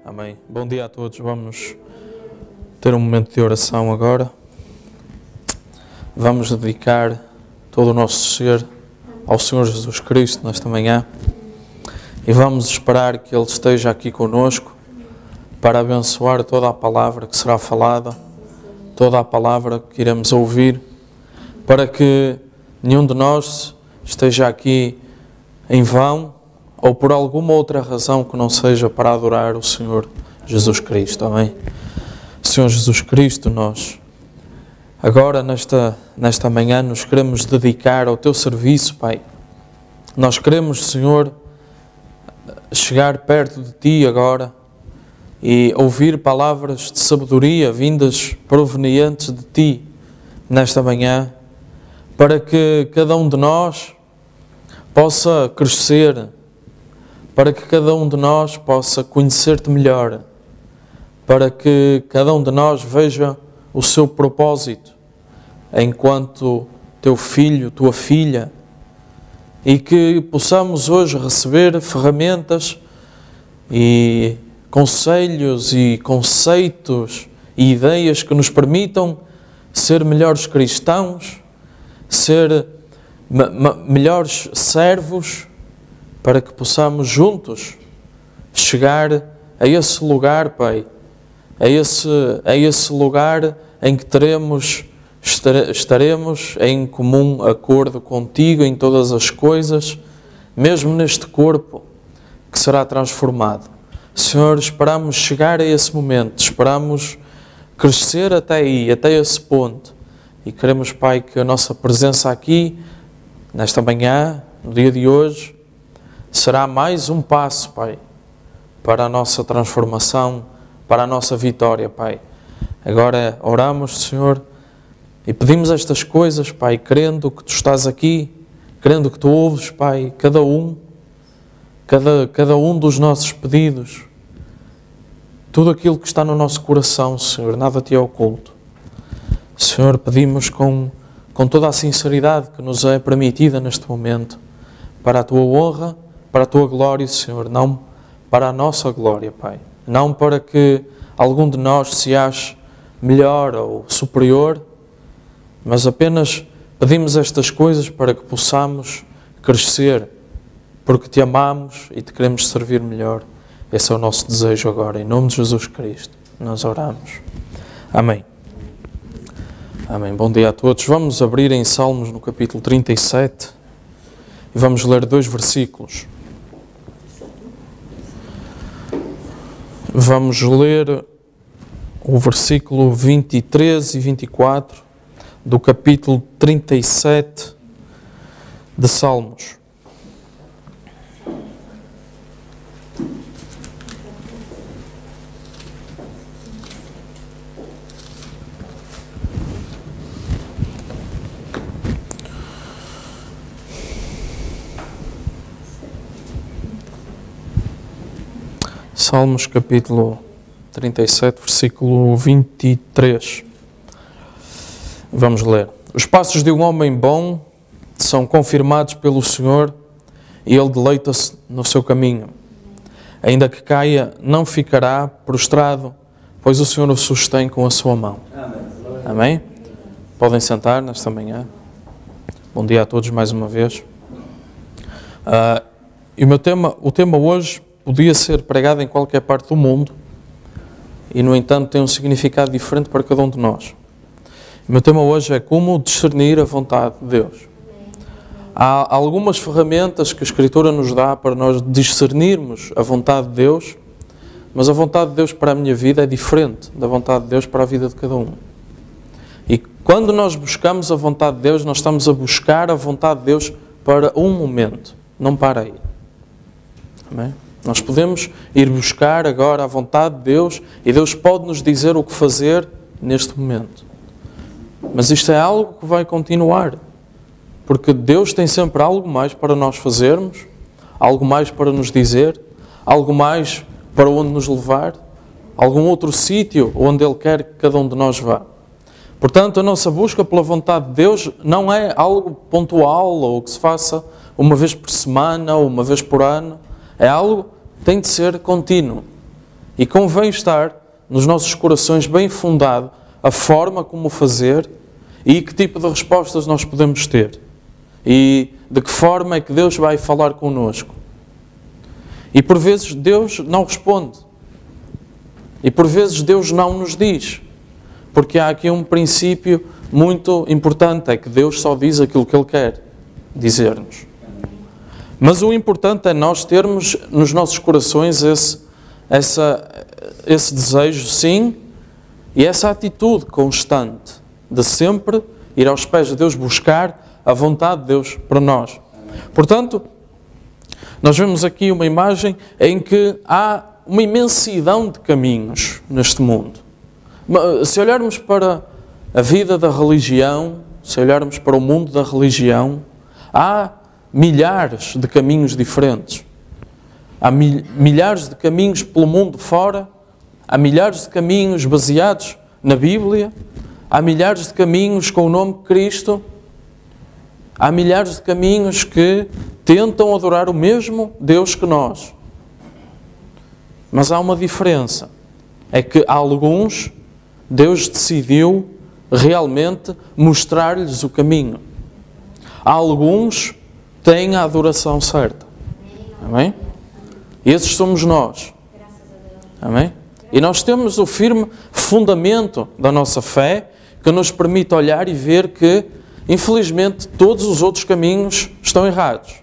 Amém. Bom dia a todos. Vamos ter um momento de oração agora. Vamos dedicar todo o nosso ser ao Senhor Jesus Cristo nesta manhã e vamos esperar que Ele esteja aqui conosco para abençoar toda a palavra que será falada, toda a palavra que iremos ouvir, para que nenhum de nós esteja aqui em vão ou por alguma outra razão que não seja para adorar o Senhor Jesus Cristo. Amém? Senhor Jesus Cristo, nós agora nesta manhã nos queremos dedicar ao Teu serviço, Pai. Nós queremos, Senhor, chegar perto de Ti agora e ouvir palavras de sabedoria vindas provenientes de Ti nesta manhã, para que cada um de nós possa crescer, para que cada um de nós possa conhecer-Te melhor, para que cada um de nós veja o seu propósito enquanto Teu filho, Tua filha, e que possamos hoje receber ferramentas e conselhos e conceitos e ideias que nos permitam ser melhores cristãos, ser melhores servos, para que possamos juntos chegar a esse lugar, Pai, a esse lugar em que estaremos em comum acordo contigo em todas as coisas, mesmo neste corpo que será transformado. Senhor, esperamos chegar a esse momento, esperamos crescer até aí, até esse ponto, e queremos, Pai, que a nossa presença aqui, nesta manhã, no dia de hoje, será mais um passo, Pai, para a nossa transformação, para a nossa vitória, Pai. Agora oramos, Senhor, e pedimos estas coisas, Pai, crendo que Tu estás aqui, crendo que Tu ouves, Pai, cada um dos nossos pedidos, tudo aquilo que está no nosso coração, Senhor, nada Te é oculto. Senhor, pedimos com toda a sinceridade que nos é permitida neste momento, para a Tua honra, para a Tua glória, Senhor, não para a nossa glória, Pai. Não para que algum de nós se ache melhor ou superior, mas apenas pedimos estas coisas para que possamos crescer, porque Te amamos e Te queremos servir melhor. Esse é o nosso desejo agora, em nome de Jesus Cristo. Nós oramos. Amém. Amém. Bom dia a todos. Vamos abrir em Salmos no capítulo 37 e vamos ler 2 versículos. Vamos ler o versículo 23 e 24 do capítulo 37 de Salmos. Salmos capítulo 37, versículo 23. Vamos ler. Os passos de um homem bom são confirmados pelo Senhor e ele deleita-se no seu caminho. Ainda que caia, não ficará prostrado, pois o Senhor o sustém com a sua mão. Amém? Podem sentar nesta manhã. Bom dia a todos mais uma vez. E o tema hoje podia ser pregado em qualquer parte do mundo e, no entanto, tem um significado diferente para cada um de nós. O meu tema hoje é como discernir a vontade de Deus. Há algumas ferramentas que a Escritura nos dá para nós discernirmos a vontade de Deus, mas a vontade de Deus para a minha vida é diferente da vontade de Deus para a vida de cada um. E quando nós buscamos a vontade de Deus, nós estamos a buscar a vontade de Deus para um momento, não para aí. Amém? Nós podemos ir buscar agora a vontade de Deus e Deus pode nos dizer o que fazer neste momento. Mas isto é algo que vai continuar, porque Deus tem sempre algo mais para nós fazermos, algo mais para nos dizer, algo mais para onde nos levar, algum outro sítio onde Ele quer que cada um de nós vá. Portanto, a nossa busca pela vontade de Deus não é algo pontual ou que se faça uma vez por semana ou uma vez por ano. É algo que tem de ser contínuo. E convém estar nos nossos corações bem fundado a forma como fazer e que tipo de respostas nós podemos ter. E de que forma é que Deus vai falar connosco. E por vezes Deus não responde. E por vezes Deus não nos diz. Porque há aqui um princípio muito importante, é que Deus só diz aquilo que Ele quer dizer-nos. Mas o importante é nós termos nos nossos corações esse desejo, sim, e essa atitude constante de sempre ir aos pés de Deus, buscar a vontade de Deus para nós. Portanto, nós vemos aqui uma imagem em que há uma imensidão de caminhos neste mundo. Se olharmos para a vida da religião, se olharmos para o mundo da religião, há milhares de caminhos diferentes. Há milhares de caminhos pelo mundo fora, há milhares de caminhos baseados na Bíblia, há milhares de caminhos com o nome de Cristo, há milhares de caminhos que tentam adorar o mesmo Deus que nós. Mas há uma diferença, é que há alguns, Deus decidiu realmente mostrar-lhes o caminho. Há alguns que têm a adoração certa. Amém? Esses somos nós. Amém? E nós temos o firme fundamento da nossa fé que nos permite olhar e ver que, infelizmente, todos os outros caminhos estão errados.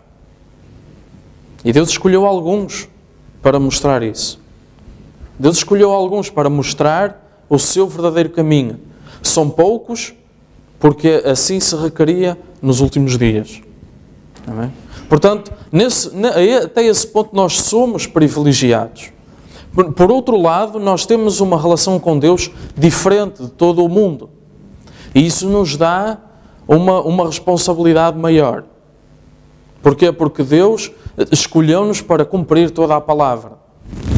E Deus escolheu alguns para mostrar isso. Deus escolheu alguns para mostrar o seu verdadeiro caminho. São poucos, porque assim se requeria nos últimos dias. Amém? Portanto, até esse ponto nós somos privilegiados. Por outro lado, nós temos uma relação com Deus diferente de todo o mundo. E isso nos dá uma responsabilidade maior. Porquê? Porque Deus escolheu-nos para cumprir toda a palavra.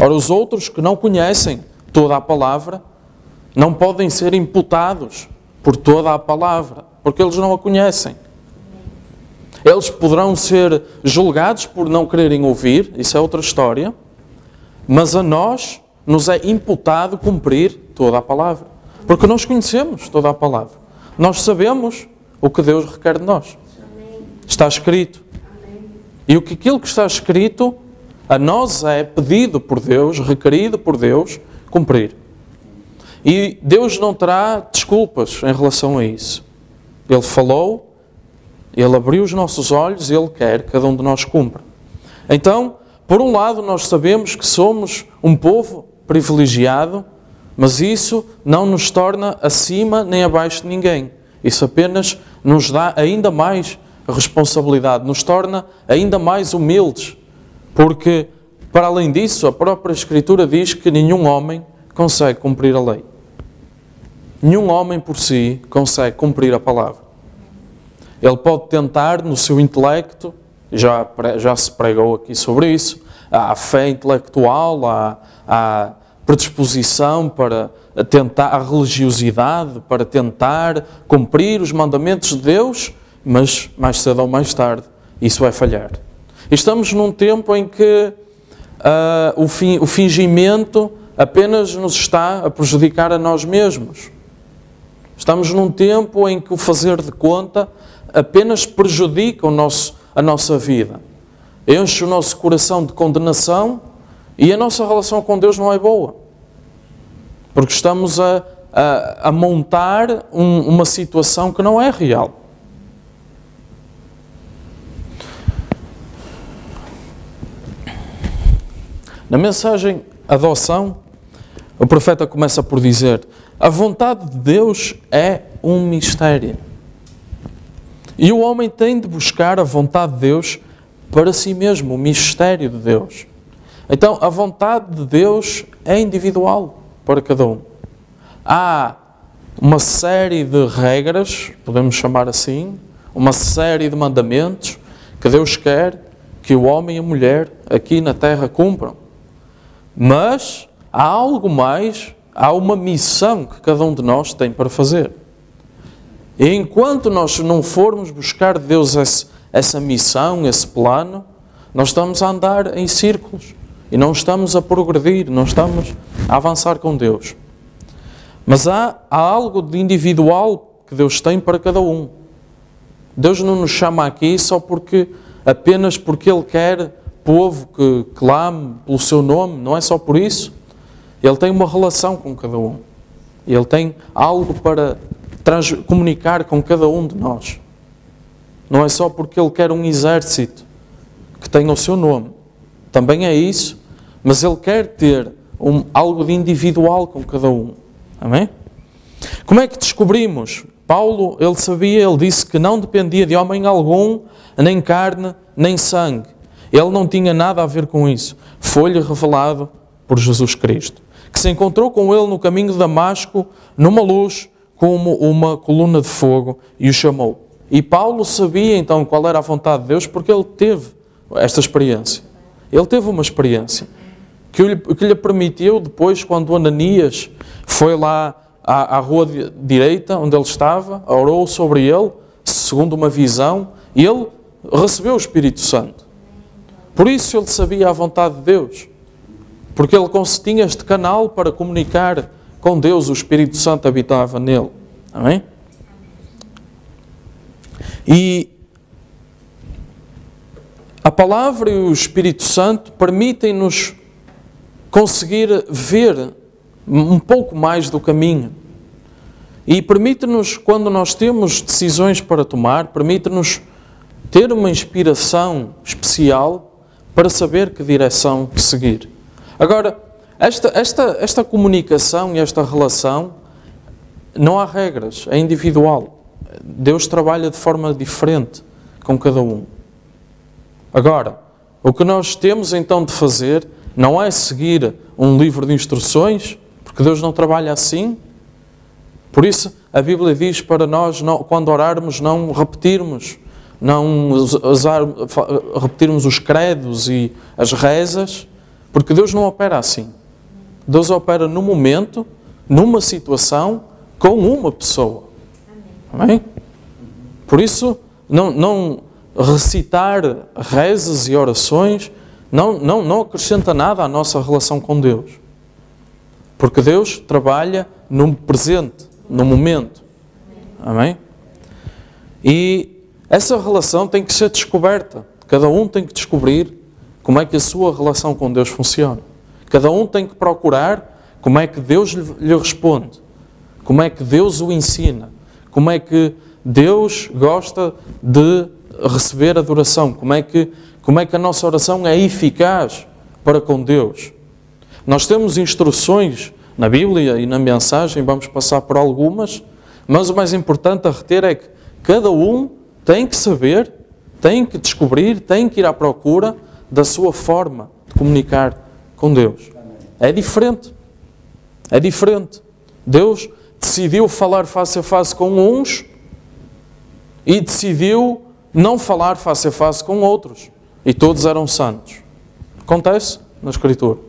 Ora, os outros que não conhecem toda a palavra não podem ser imputados por toda a palavra, porque eles não a conhecem. Eles poderão ser julgados por não quererem ouvir, isso é outra história, mas a nós nos é imputado cumprir toda a palavra, porque nós conhecemos toda a palavra. Nós sabemos o que Deus requer de nós. Está escrito. E aquilo que está escrito, a nós é pedido por Deus, requerido por Deus, cumprir. E Deus não terá desculpas em relação a isso. Ele falou, Ele abriu os nossos olhos e Ele quer que cada um de nós cumpra. Então, por um lado, nós sabemos que somos um povo privilegiado, mas isso não nos torna acima nem abaixo de ninguém. Isso apenas nos dá ainda mais responsabilidade, nos torna ainda mais humildes, porque, para além disso, a própria Escritura diz que nenhum homem consegue cumprir a lei. Nenhum homem por si consegue cumprir a palavra. Ele pode tentar no seu intelecto, já se pregou aqui sobre isso, há fé intelectual, há predisposição para tentar, a religiosidade, para tentar cumprir os mandamentos de Deus, mas mais cedo ou mais tarde isso vai falhar. Estamos num tempo em que o fingimento apenas nos está a prejudicar a nós mesmos. Estamos num tempo em que o fazer de conta apenas prejudica a nossa vida. Enche o nosso coração de condenação e a nossa relação com Deus não é boa. Porque estamos a montar uma situação que não é real. Na mensagem Adoção, o profeta começa por dizer: a vontade de Deus é um mistério. E o homem tem de buscar a vontade de Deus para si mesmo, o mistério de Deus. Então, a vontade de Deus é individual para cada um. Há uma série de regras, podemos chamar assim, uma série de mandamentos que Deus quer que o homem e a mulher aqui na terra cumpram. Mas há algo mais, há uma missão que cada um de nós tem para fazer. E enquanto nós não formos buscar de Deus essa missão, esse plano, nós estamos a andar em círculos. e não estamos a progredir, não estamos a avançar com Deus. Mas há algo de individual que Deus tem para cada um. Deus não nos chama aqui só apenas porque Ele quer povo que clame pelo seu nome, não é só por isso. Ele tem uma relação com cada um. Ele tem algo para comunicar com cada um de nós. Não é só porque Ele quer um exército que tenha o seu nome. Também é isso, mas Ele quer ter algo de individual com cada um. Amém? Como é que descobrimos? Paulo, ele disse que não dependia de homem algum, nem carne, nem sangue. Ele não tinha nada a ver com isso. Foi-lhe revelado por Jesus Cristo, que se encontrou com ele no caminho de Damasco, numa luz, como uma coluna de fogo, e o chamou. E Paulo sabia então qual era a vontade de Deus, porque ele teve esta experiência. Ele teve uma experiência que lhe permitiu depois, quando Ananias foi lá à rua direita, onde ele estava, orou sobre ele, segundo uma visão, e ele recebeu o Espírito Santo. Por isso ele sabia a vontade de Deus, porque ele tinha este canal para comunicar com Deus, o Espírito Santo habitava nele. Amém? E a palavra e o Espírito Santo permitem-nos conseguir ver um pouco mais do caminho. E permite-nos, quando nós temos decisões para tomar, permite-nos ter uma inspiração especial para saber que direção seguir. Agora, esta comunicação e esta relação, não há regras, é individual. Deus trabalha de forma diferente com cada um. Agora, o que nós temos então de fazer não é seguir um livro de instruções, porque Deus não trabalha assim. Por isso, a Bíblia diz para nós, quando orarmos, não repetirmos os credos e as rezas, porque Deus não opera assim. Deus opera no momento, numa situação, com uma pessoa. Amém? Por isso, não recitar rezas e orações não acrescenta nada à nossa relação com Deus. Porque Deus trabalha no presente, no momento. Amém? E essa relação tem que ser descoberta. Cada um tem que descobrir como é que a sua relação com Deus funciona. Cada um tem que procurar como é que Deus lhe responde. Como é que Deus o ensina. Como é que Deus gosta de receber adoração. Como é que a nossa oração é eficaz para com Deus. Nós temos instruções na Bíblia e na mensagem, vamos passar por algumas, mas o mais importante a reter é que cada um tem que saber, tem que descobrir, tem que ir à procura da sua forma de comunicar com Deus. É diferente. É diferente. Deus decidiu falar face a face com uns e decidiu não falar face a face com outros. E todos eram santos. Acontece na Escritura.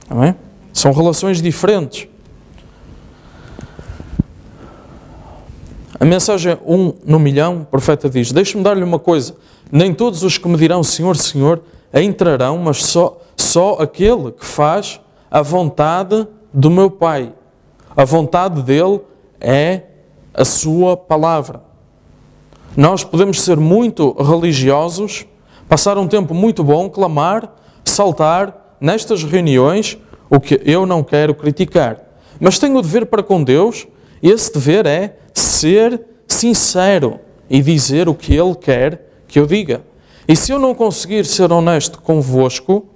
Amém? São relações diferentes. A mensagem 1 no milhão, o profeta diz: deixe-me dar-lhe uma coisa, nem todos os que me dirão Senhor, Senhor, entrarão, mas só aquele que faz a vontade do meu Pai. A vontade dele é a sua palavra. Nós podemos ser muito religiosos, passar um tempo muito bom, clamar, saltar nestas reuniões, o que eu não quero criticar. Mas tenho o dever para com Deus, e esse dever é ser sincero e dizer o que Ele quer que eu diga. E se eu não conseguir ser honesto convosco,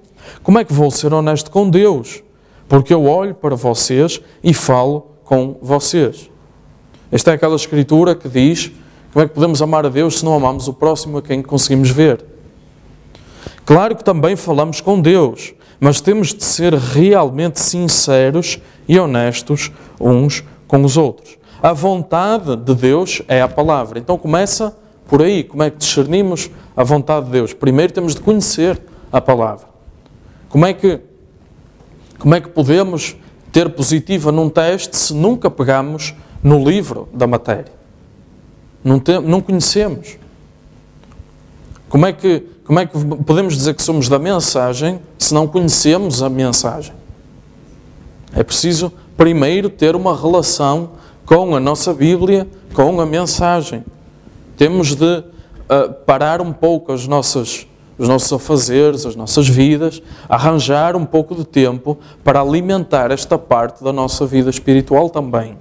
como é que vou ser honesto com Deus? Porque eu olho para vocês e falo com vocês. Esta é aquela escritura que diz: como é que podemos amar a Deus se não amamos o próximo a quem conseguimos ver? Claro que também falamos com Deus, mas temos de ser realmente sinceros e honestos uns com os outros. A vontade de Deus é a palavra. Então começa por aí. Como é que discernimos a vontade de Deus? Primeiro temos de conhecer a palavra. Como é que podemos ter positiva num teste se nunca pegamos no livro da matéria? Não conhecemos. Como é que podemos dizer que somos da mensagem se não conhecemos a mensagem. É preciso primeiro ter uma relação com a nossa Bíblia, com a mensagem. Temos de parar um pouco os nossos afazeres, as nossas vidas, arranjar um pouco de tempo para alimentar esta parte da nossa vida espiritual também.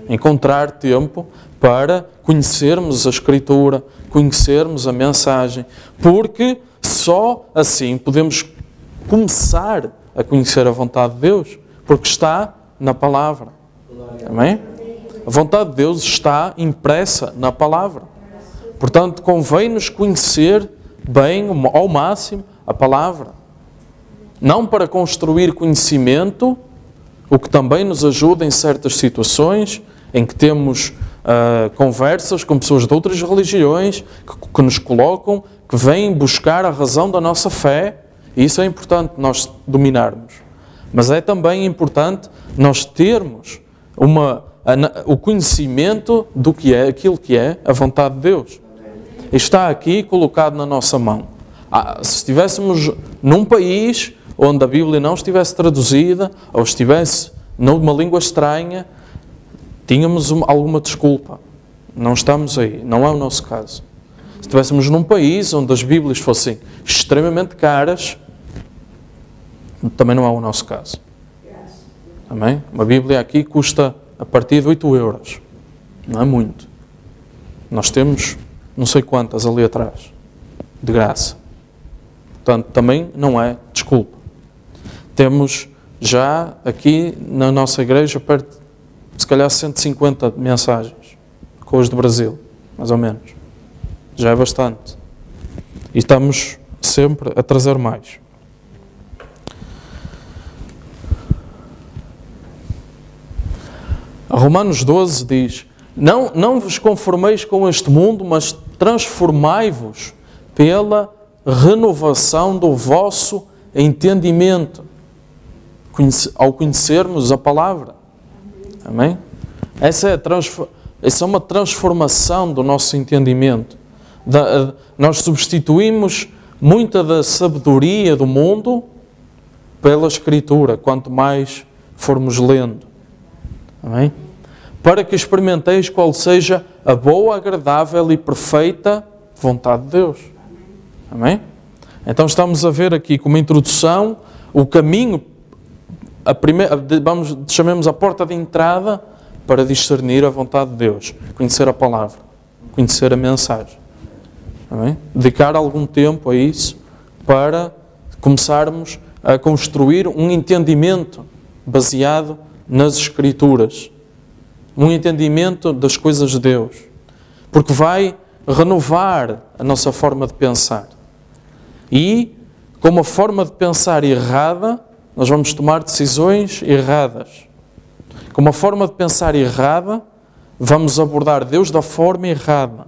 Encontrar tempo para conhecermos a Escritura, conhecermos a mensagem, porque só assim podemos começar a conhecer a vontade de Deus, porque está na palavra. Amém? A vontade de Deus está impressa na palavra. Portanto, convém-nos conhecer bem, ao máximo, a palavra. Não para construir conhecimento, o que também nos ajuda em certas situações em que temos conversas com pessoas de outras religiões que nos colocam, que vêm buscar a razão da nossa fé, e isso é importante nós dominarmos. Mas é também importante nós termos o conhecimento do que é, aquilo que é a vontade de Deus. Está aqui colocado na nossa mão. Se estivéssemos num país onde a Bíblia não estivesse traduzida, ou estivesse numa língua estranha, tínhamos alguma desculpa. Não estamos aí, não é o nosso caso. Se estivéssemos num país onde as Bíblias fossem extremamente caras, também não é o nosso caso. Amém? Uma Bíblia aqui custa a partir de 8 euros. Não é muito. Nós temos não sei quantas ali atrás, de graça. Portanto, também não é desculpa. Temos já aqui na nossa igreja perto, se calhar 150 mensagens, com os do Brasil, mais ou menos. Já é bastante. E estamos sempre a trazer mais. Romanos 12 diz: Não vos conformeis com este mundo, mas transformai-vos pela renovação do vosso entendimento, ao conhecermos a palavra. Amém? Essa é uma transformação do nosso entendimento. Nós substituímos muita da sabedoria do mundo pela Escritura, quanto mais formos lendo. Amém? Para que experimenteis qual seja a boa, agradável e perfeita vontade de Deus. Amém? Então estamos a ver aqui como introdução o caminho, chamemos a porta de entrada para discernir a vontade de Deus, conhecer a palavra, conhecer a mensagem. Amém? Dedicar algum tempo a isso para começarmos a construir um entendimento baseado nas Escrituras. Um entendimento das coisas de Deus. Porque vai renovar a nossa forma de pensar. E, com uma forma de pensar errada, nós vamos tomar decisões erradas. Com uma forma de pensar errada, vamos abordar Deus da forma errada.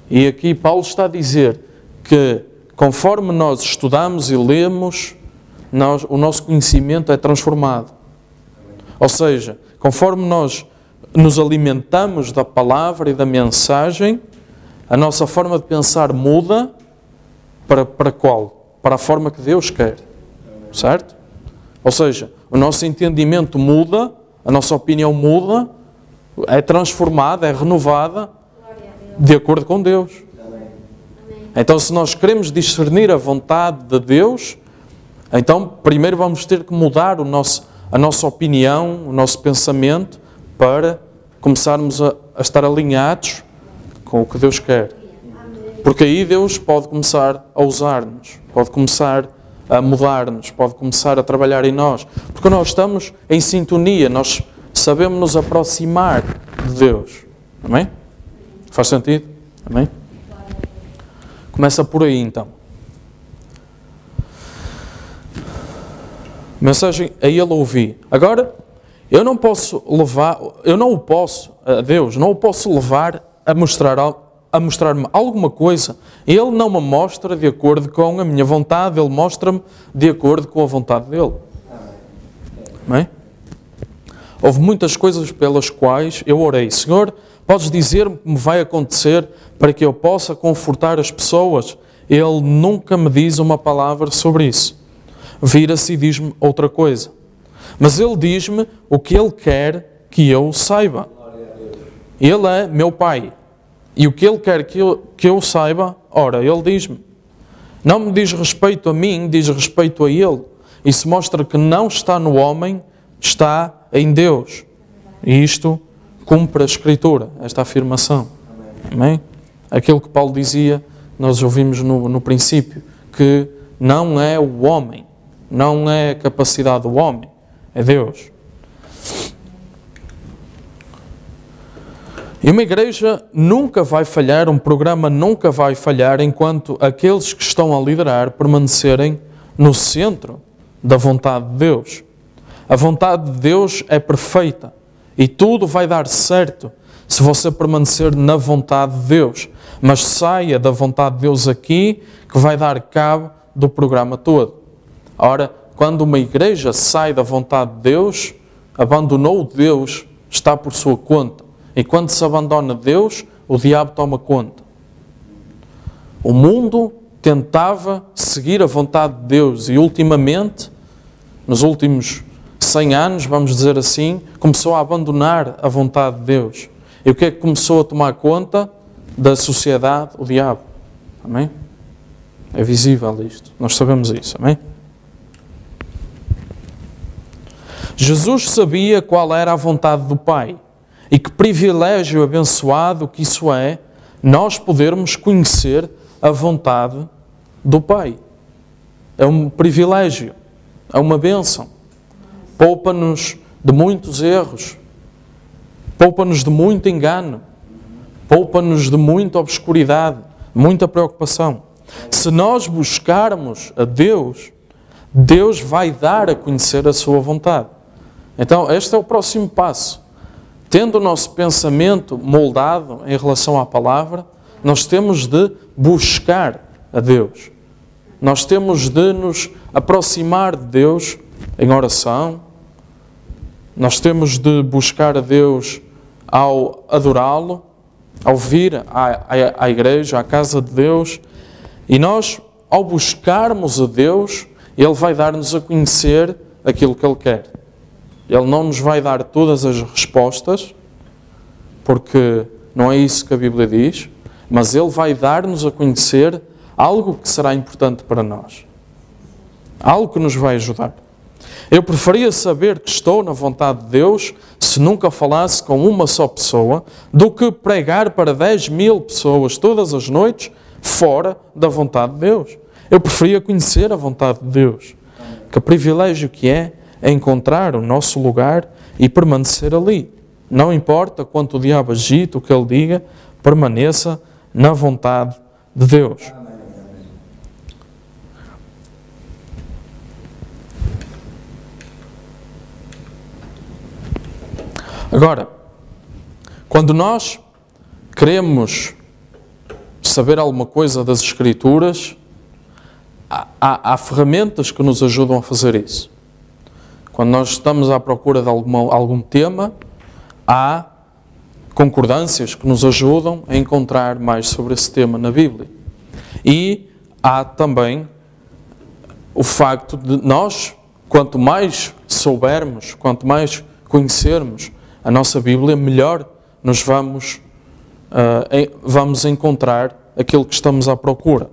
E aqui Paulo está a dizer que, conforme nós estudamos e lemos, o nosso conhecimento é transformado. Ou seja, conforme nós nos alimentamos da palavra e da mensagem, a nossa forma de pensar muda para qual? Para a forma que Deus quer. Certo? Ou seja, o nosso entendimento muda, a nossa opinião muda, é transformada, é renovada de acordo com Deus. Então, se nós queremos discernir a vontade de Deus, então primeiro vamos ter que mudar a nossa opinião, o nosso pensamento, para começarmos a estar alinhados com o que Deus quer. Porque aí Deus pode começar a usar-nos, pode começar a mudar-nos, pode começar a trabalhar em nós. Porque nós estamos em sintonia, nós sabemos nos aproximar de Deus. Amém? Faz sentido? Amém? Começa por aí então. Mensagem a ele ouvi. Agora, eu não o posso levar a mostrar-me alguma coisa. Ele não me mostra de acordo com a minha vontade, ele mostra-me de acordo com a vontade dele. Amém? Houve muitas coisas pelas quais eu orei. Senhor, podes dizer-me o que me vai acontecer para que eu possa confortar as pessoas? Ele nunca me diz uma palavra sobre isso. vira-se e diz-me outra coisa. Mas Ele diz-me o que Ele quer que eu saiba. Ele é meu Pai. E o que Ele quer que eu saiba, ora, Ele diz-me. Não me diz respeito a mim, diz respeito a Ele. Isso mostra que não está no homem, está em Deus. E isto cumpre a Escritura, esta afirmação. Amém? Aquilo que Paulo dizia, nós ouvimos no princípio, que não é o homem, não é a capacidade do homem, é Deus. E uma igreja nunca vai falhar, um programa nunca vai falhar enquanto aqueles que estão a liderar permanecerem no centro da vontade de Deus. A vontade de Deus é perfeita e tudo vai dar certo se você permanecer na vontade de Deus. Mas saia da vontade de Deus aqui, que vai dar cabo do programa todo. Ora, quando uma igreja sai da vontade de Deus, abandonou Deus, está por sua conta. E quando se abandona Deus, o diabo toma conta. O mundo tentava seguir a vontade de Deus e ultimamente, nos últimos 100 anos, vamos dizer assim, começou a abandonar a vontade de Deus. E o que é que começou a tomar conta da sociedade? O diabo. Amém? É visível isto. Nós sabemos isso. Amém? Jesus sabia qual era a vontade do Pai. E que privilégio abençoado que isso é, nós podermos conhecer a vontade do Pai. É um privilégio, é uma bênção. Poupa-nos de muitos erros, poupa-nos de muito engano, poupa-nos de muita obscuridade, muita preocupação. Se nós buscarmos a Deus, Deus vai dar a conhecer a sua vontade. Então, este é o próximo passo. Tendo o nosso pensamento moldado em relação à palavra, nós temos de buscar a Deus. Nós temos de nos aproximar de Deus em oração. Nós temos de buscar a Deus ao adorá-lo, ao vir à igreja, à casa de Deus. E nós, ao buscarmos a Deus, Ele vai dar-nos a conhecer aquilo que Ele quer. Ele não nos vai dar todas as respostas, porque não é isso que a Bíblia diz, mas Ele vai dar-nos a conhecer algo que será importante para nós. Algo que nos vai ajudar. Eu preferia saber que estou na vontade de Deus se nunca falasse com uma só pessoa, do que pregar para 10.000 pessoas todas as noites fora da vontade de Deus. Eu preferia conhecer a vontade de Deus. Que privilégio que é encontrar o nosso lugar e permanecer ali. Não importa quanto o diabo agite, o que ele diga, permaneça na vontade de Deus. Agora, quando nós queremos saber alguma coisa das Escrituras, há ferramentas que nos ajudam a fazer isso. Quando nós estamos à procura de algum tema, há concordâncias que nos ajudam a encontrar mais sobre esse tema na Bíblia. E há também o facto de nós, quanto mais soubermos, quanto mais conhecermos a nossa Bíblia, melhor nos vamos encontrar aquilo que estamos à procura.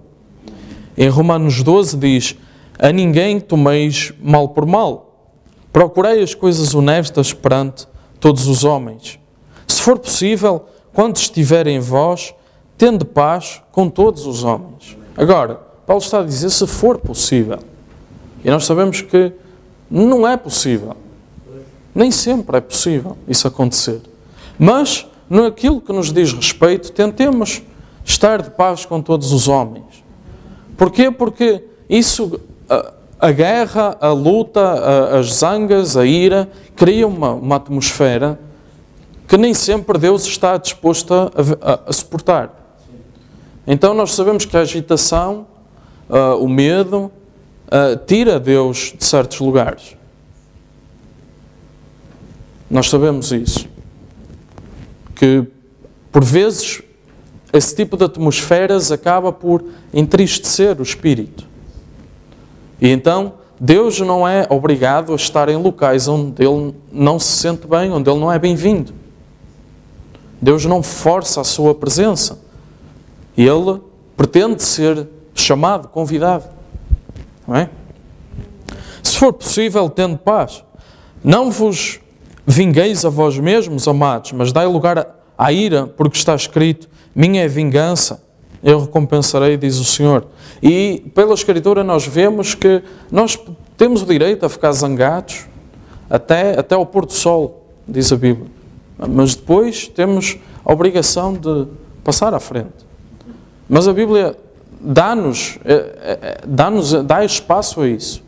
Em Romanos 12 diz: a ninguém tomeis mal por mal. Procurei as coisas honestas perante todos os homens. Se for possível, quando estiver em vós, tende paz com todos os homens. Agora, Paulo está a dizer se for possível. E nós sabemos que não é possível. Nem sempre é possível isso acontecer. Mas, naquilo que nos diz respeito, tentemos estar de paz com todos os homens. Porquê? Porque isso... A guerra, a luta, as zangas, a ira, cria uma atmosfera que nem sempre Deus está disposto a suportar. Então nós sabemos que a agitação, o medo, tira Deus de certos lugares. Nós sabemos isso. Que, por vezes, esse tipo de atmosferas acaba por entristecer o espírito. E então, Deus não é obrigado a estar em locais onde Ele não se sente bem, onde Ele não é bem-vindo. Deus não força a sua presença. Ele pretende ser chamado, convidado. Não é? Se for possível, tende paz. Não vos vingueis a vós mesmos, amados, mas dai lugar à ira, porque está escrito: minha é vingança, eu recompensarei, diz o Senhor. E pela Escritura nós vemos que nós temos o direito a ficar zangados até ao pôr do sol, diz a Bíblia. Mas depois temos a obrigação de passar à frente. Mas a Bíblia dá espaço a isso.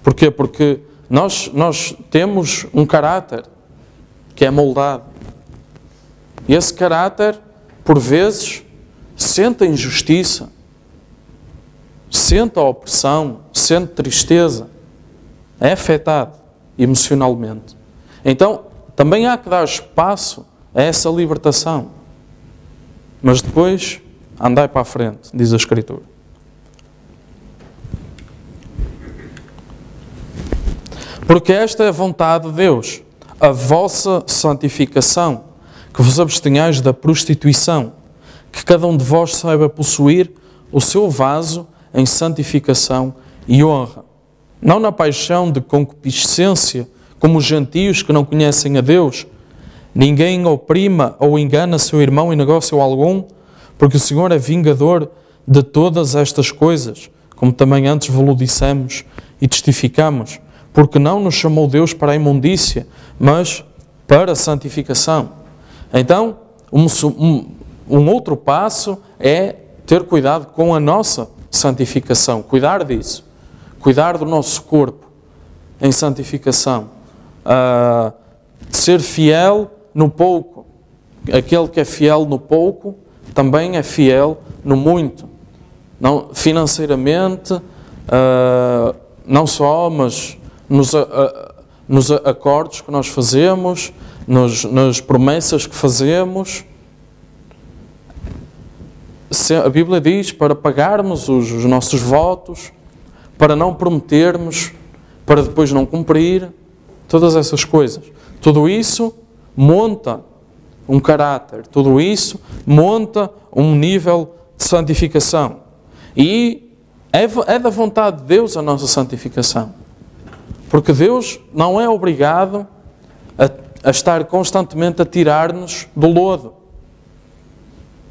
Porquê? Porque nós temos um caráter que é moldado. E esse caráter, por vezes, sente a injustiça, sente a opressão, sente tristeza, é afetado emocionalmente. Então, também há que dar espaço a essa libertação. Mas depois, andai para a frente, diz a Escritura. Porque esta é a vontade de Deus, a vossa santificação, que vos abstenhais da prostituição, que cada um de vós saiba possuir o seu vaso em santificação e honra, não na paixão de concupiscência, como os gentios que não conhecem a Deus. Ninguém oprima ou engana seu irmão em negócio algum, porque o Senhor é vingador de todas estas coisas, como também antes vos dissemos e testificamos, porque não nos chamou Deus para a imundícia, mas para a santificação. Então, um outro passo é ter cuidado com a nossa santificação, cuidar disso, cuidar do nosso corpo em santificação, ser fiel no pouco. Aquele que é fiel no pouco também é fiel no muito. Não, financeiramente, não só, mas nos acordos que nós fazemos, nas promessas que fazemos. A Bíblia diz para pagarmos os nossos votos, para não prometermos, para depois não cumprir, todas essas coisas. Tudo isso monta um caráter, tudo isso monta um nível de santificação. E é da vontade de Deus a nossa santificação. Porque Deus não é obrigado a estar constantemente a tirar-nos do lodo.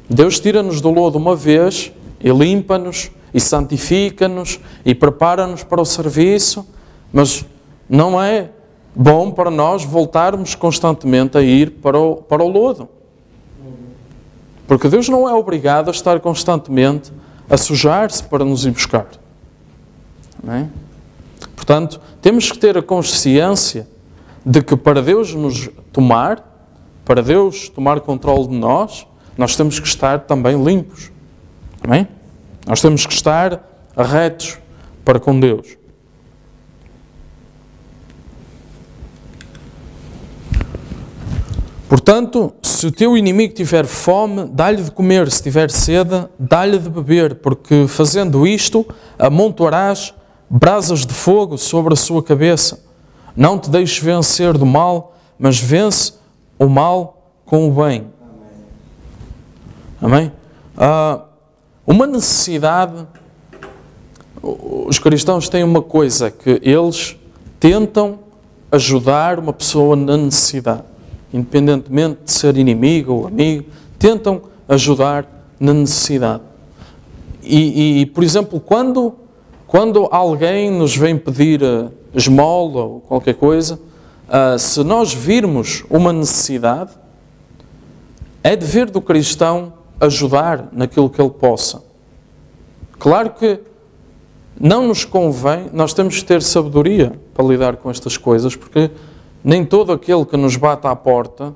Deus tira-nos do lodo uma vez e limpa-nos e santifica-nos e prepara-nos para o serviço, mas não é bom para nós voltarmos constantemente a ir para o lodo. Porque Deus não é obrigado a estar constantemente a sujar-se para nos ir buscar. Não é? Portanto, temos que ter a consciência de que para Deus nos tomar, para Deus tomar controle de nós temos que estar também limpos. Amém? Nós temos que estar retos para com Deus. Portanto, se o teu inimigo tiver fome, dá-lhe de comer; se tiver sede, dá-lhe de beber, porque fazendo isto, amontoarás brasas de fogo sobre a sua cabeça. Não te deixes vencer do mal, mas vence o mal com o bem. Amém? Uma necessidade, os cristãos têm uma coisa, que eles tentam ajudar uma pessoa na necessidade. Independentemente de ser inimigo ou amigo, tentam ajudar na necessidade. E por exemplo, quando alguém nos vem pedir esmola ou qualquer coisa, se nós virmos uma necessidade, é dever do cristão ajudar naquilo que ele possa. Claro que não nos convém, nós temos que ter sabedoria para lidar com estas coisas, porque nem todo aquele que nos bate à porta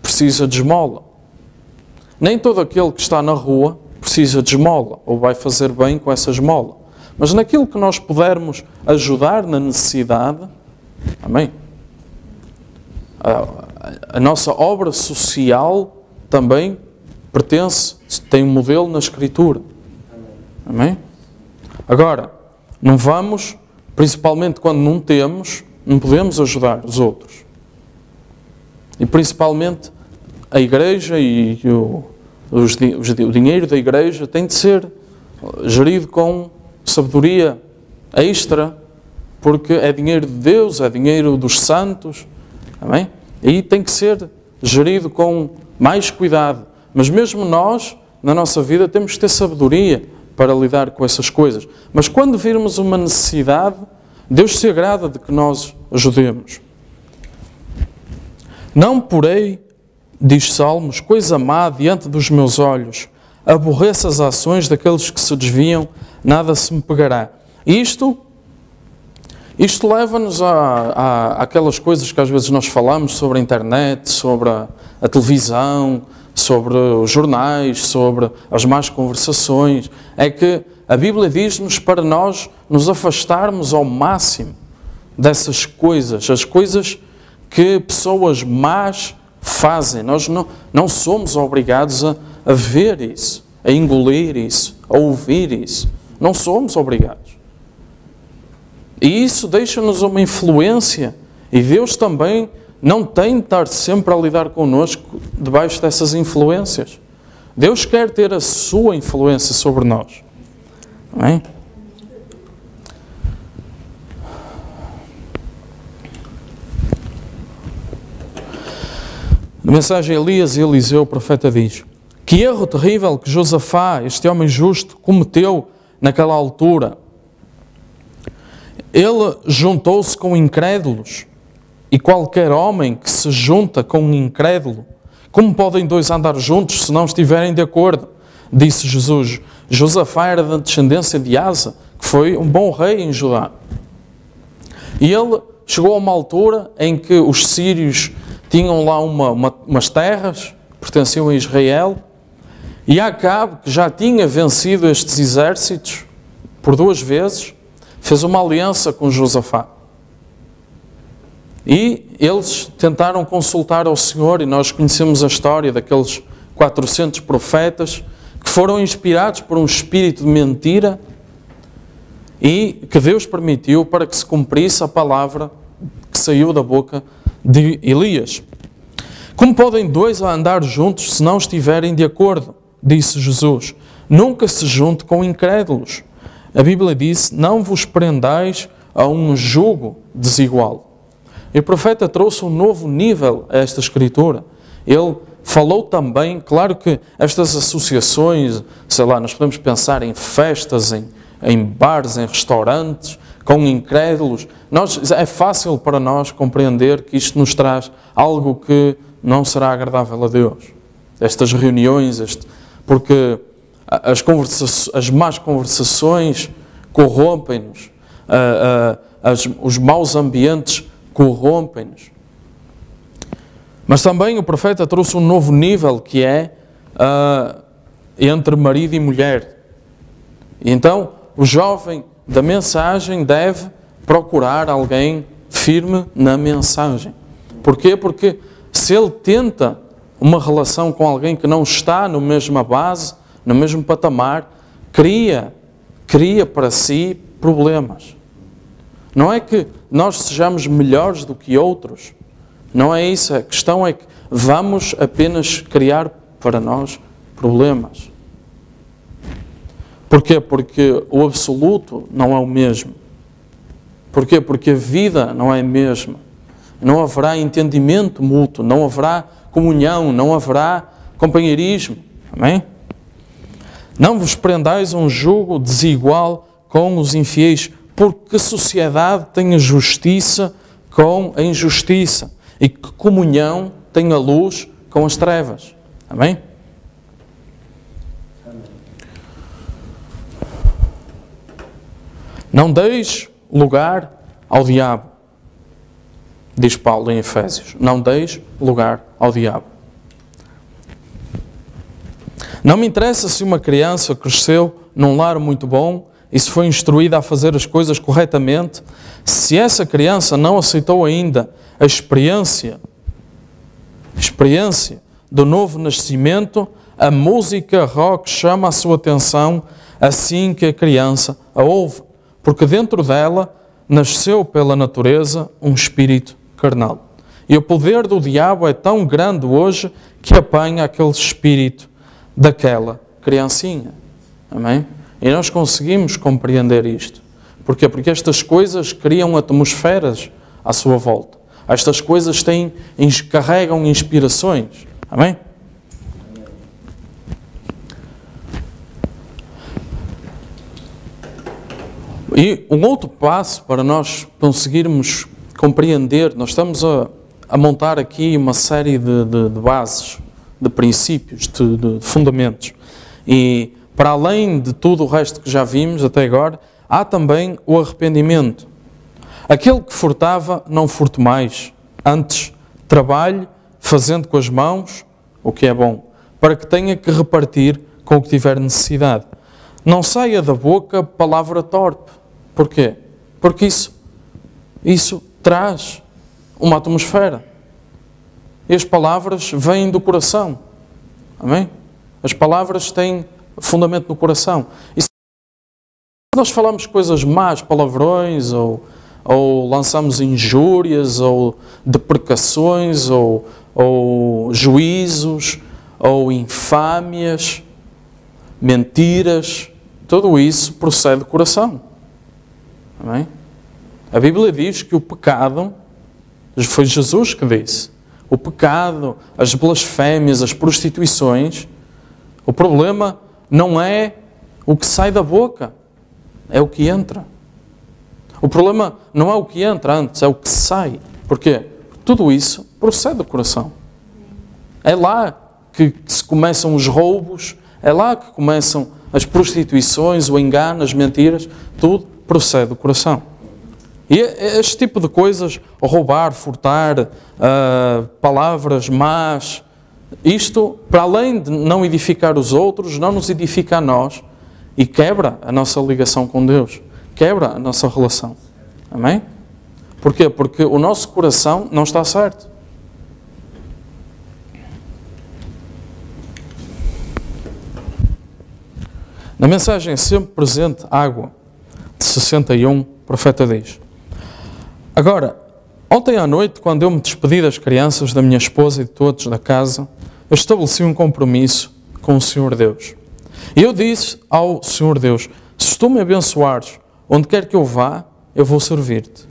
precisa de esmola. Nem todo aquele que está na rua precisa de esmola, ou vai fazer bem com essa esmola. Mas naquilo que nós pudermos ajudar na necessidade, amém? A nossa obra social também tem um modelo na Escritura. Amém? Agora, Não vamos, principalmente quando não temos, não podemos ajudar os outros. E principalmente a igreja e o dinheiro da igreja tem de ser gerido com sabedoria extra, porque é dinheiro de Deus, é dinheiro dos santos, amém? E tem que ser gerido com mais cuidado. Mas mesmo nós, na nossa vida, temos que ter sabedoria para lidar com essas coisas. Mas quando virmos uma necessidade, Deus se agrada de que nós ajudemos. Não porei, diz Salmos, coisa má diante dos meus olhos. Aborreço as ações daqueles que se desviam, nada se me pegará. Isto leva-nos àquelas coisas que às vezes nós falamos sobre a internet, sobre a televisão, sobre os jornais, sobre as más conversações. É que a Bíblia diz-nos para nós nos afastarmos ao máximo dessas coisas, as coisas que pessoas más fazem. Nós não somos obrigados a ver isso, a engolir isso, a ouvir isso. Não somos obrigados. E isso deixa-nos uma influência. E Deus também não tem de estar sempre a lidar connosco debaixo dessas influências. Deus quer ter a sua influência sobre nós. Não é? Na mensagem a Elias e Eliseu, o profeta diz: que erro terrível que Josafá, este homem justo, cometeu naquela altura. Ele juntou-se com incrédulos, e qualquer homem que se junta com um incrédulo, como podem dois andar juntos se não estiverem de acordo? Disse Jesus. Josafá era da descendência de Asa, que foi um bom rei em Judá. E ele chegou a uma altura em que os sírios tinham lá umas terras que pertenciam a Israel, e Acabe, que já tinha vencido estes exércitos por 2 vezes, fez uma aliança com Josafá. E eles tentaram consultar ao Senhor, e nós conhecemos a história daqueles 400 profetas que foram inspirados por um espírito de mentira e que Deus permitiu para que se cumprisse a palavra que saiu da boca de Elias. Como podem dois andar juntos se não estiverem de acordo? Disse Jesus. Nunca se junte com incrédulos. A Bíblia diz: não vos prendais a um jugo desigual. E o profeta trouxe um novo nível a esta escritura. Ele falou também, claro que estas associações, sei lá, nós podemos pensar em festas, em bares, em restaurantes, com incrédulos. É fácil para nós compreender que isto nos traz algo que não será agradável a Deus. Estas reuniões, porque as más conversações corrompem-nos, os maus ambientes corrompem-nos. Mas também o profeta trouxe um novo nível, que é entre marido e mulher. E então, o jovem da mensagem deve procurar alguém firme na mensagem. Porquê? Porque se ele tenta uma relação com alguém que não está na mesma base, no mesmo patamar, cria para si problemas. Não é que nós sejamos melhores do que outros. Não é isso. A questão é que vamos apenas criar para nós problemas. Porquê? Porque o absoluto não é o mesmo. Porquê? Porque a vida não é a mesma. Não haverá entendimento mútuo, não haverá comunhão, não haverá companheirismo. Amém? Não vos prendais a um jugo desigual com os infiéis, porque que sociedade tem a justiça com a injustiça? E que comunhão tem a luz com as trevas? Amém? Não deis lugar ao diabo, diz Paulo em Efésios. Não deis lugar ao diabo. Não me interessa se uma criança cresceu num lar muito bom e se foi instruída a fazer as coisas corretamente, se essa criança não aceitou ainda a experiência do novo nascimento, a música rock chama a sua atenção assim que a criança a ouve. porque dentro dela nasceu pela natureza um espírito carnal. E o poder do diabo é tão grande hoje que apanha aquele espírito daquela criancinha. Amém? E nós conseguimos compreender isto. Porquê? Porque estas coisas criam atmosferas à sua volta. Estas coisas carregam inspirações. Amém? E um outro passo para nós conseguirmos compreender, nós estamos a montar aqui uma série de bases, de princípios, de fundamentos. E para além de tudo o resto que já vimos até agora, há também o arrependimento. Aquele que furtava, não furte mais. Antes, trabalhe, fazendo com as mãos o que é bom, para que tenha que repartir com o que tiver necessidade. Não saia da boca palavra torpe. Porquê? Porque isso traz uma atmosfera. E as palavras vêm do coração. Amém? As palavras têm fundamento no coração. E se nós falamos coisas más, palavrões, ou lançamos injúrias, ou deprecações, ou juízos, ou infâmias, mentiras, tudo isso procede do coração. Amém? A Bíblia diz que o pecado, foi Jesus que disse, o pecado, as blasfémias, as prostituições, o problema não é o que sai da boca, é o que entra. O problema não é o que entra antes, é o que sai. Porquê? Tudo isso procede do coração. É lá que se começam os roubos, é lá que começam as prostituições, o engano, as mentiras, tudo procede do coração. E este tipo de coisas, roubar, furtar, palavras más, isto, para além de não edificar os outros, não nos edifica a nós e quebra a nossa ligação com Deus, quebra a nossa relação. Amém? Porquê? Porque o nosso coração não está certo. Na mensagem sempre presente, água, de 61, o profeta diz: agora, ontem à noite, quando eu me despedi das crianças, da minha esposa e de todos da casa, eu estabeleci um compromisso com o Senhor Deus. E eu disse ao Senhor Deus: se tu me abençoares, onde quer que eu vá, eu vou servir-te.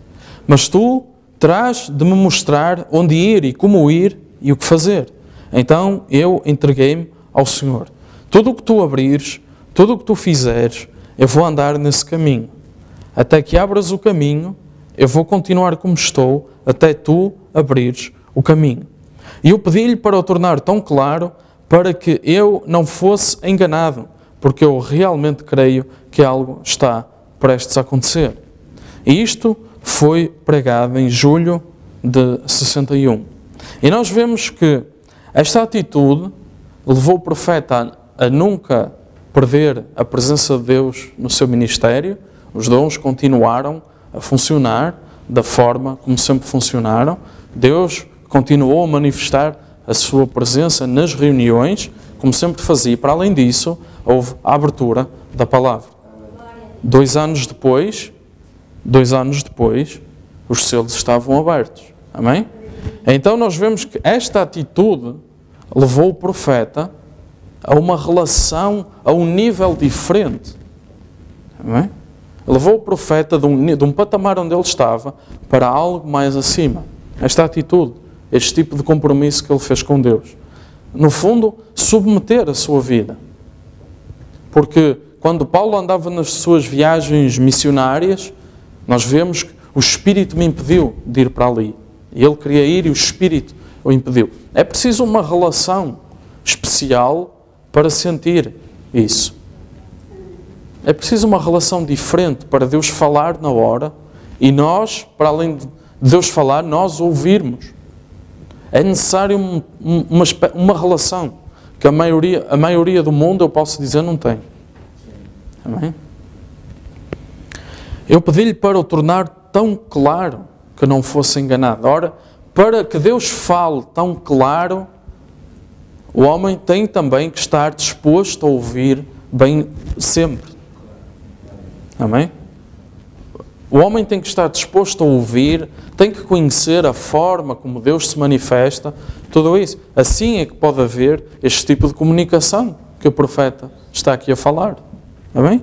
Mas tu terás de me mostrar onde ir e como ir e o que fazer. Então eu entreguei-me ao Senhor. Tudo o que tu abrires, tudo o que tu fizeres, eu vou andar nesse caminho. Até que abras o caminho, eu vou continuar como estou, até tu abrires o caminho. E eu pedi-lhe para o tornar tão claro, para que eu não fosse enganado, porque eu realmente creio que algo está prestes a acontecer. E isto foi pregado em julho de 61. E nós vemos que esta atitude levou o profeta a nunca perder a presença de Deus no seu ministério. Os dons continuaram a funcionar da forma como sempre funcionaram. Deus continuou a manifestar a sua presença nas reuniões, como sempre fazia. Para além disso, houve a abertura da palavra. 2 anos depois, os selos estavam abertos. Amém? Então nós vemos que esta atitude levou o profeta a uma relação, a um nível diferente. Amém? Levou o profeta de um patamar onde ele estava para algo mais acima. Esta atitude, este tipo de compromisso que ele fez com Deus. No fundo, submeter a sua vida. Porque quando Paulo andava nas suas viagens missionárias, nós vemos que o Espírito me impediu de ir para ali. Ele queria ir e o Espírito o impediu. É preciso uma relação especial para sentir isso. É preciso uma relação diferente para Deus falar na hora e nós, para além de Deus falar, nós ouvirmos. É necessário uma relação que a maioria do mundo, eu posso dizer, não tem. Amém? Eu pedi-lhe para o tornar tão claro que não fosse enganado. Ora, para que Deus fale tão claro, o homem tem também que estar disposto a ouvir bem sempre. Amém? O homem tem que estar disposto a ouvir, tem que conhecer a forma como Deus se manifesta, tudo isso. Assim é que pode haver este tipo de comunicação que o profeta está aqui a falar. Amém?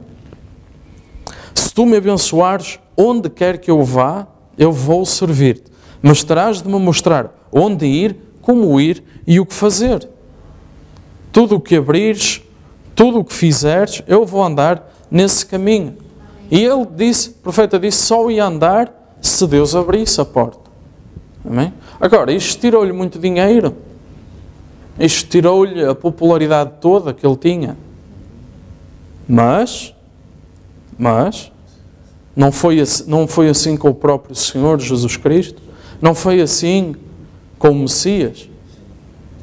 Se tu me abençoares, onde quer que eu vá, eu vou servir-te. Mas terás de me mostrar onde ir, como ir e o que fazer. Tudo o que abrires, tudo o que fizeres, eu vou andar nesse caminho. E ele disse, o profeta disse, só ia andar se Deus abrisse a porta. Amém? Agora, isto tirou-lhe muito dinheiro. Isto tirou-lhe a popularidade toda que ele tinha. Mas não foi assim com o próprio Senhor Jesus Cristo. Não foi assim com o Messias.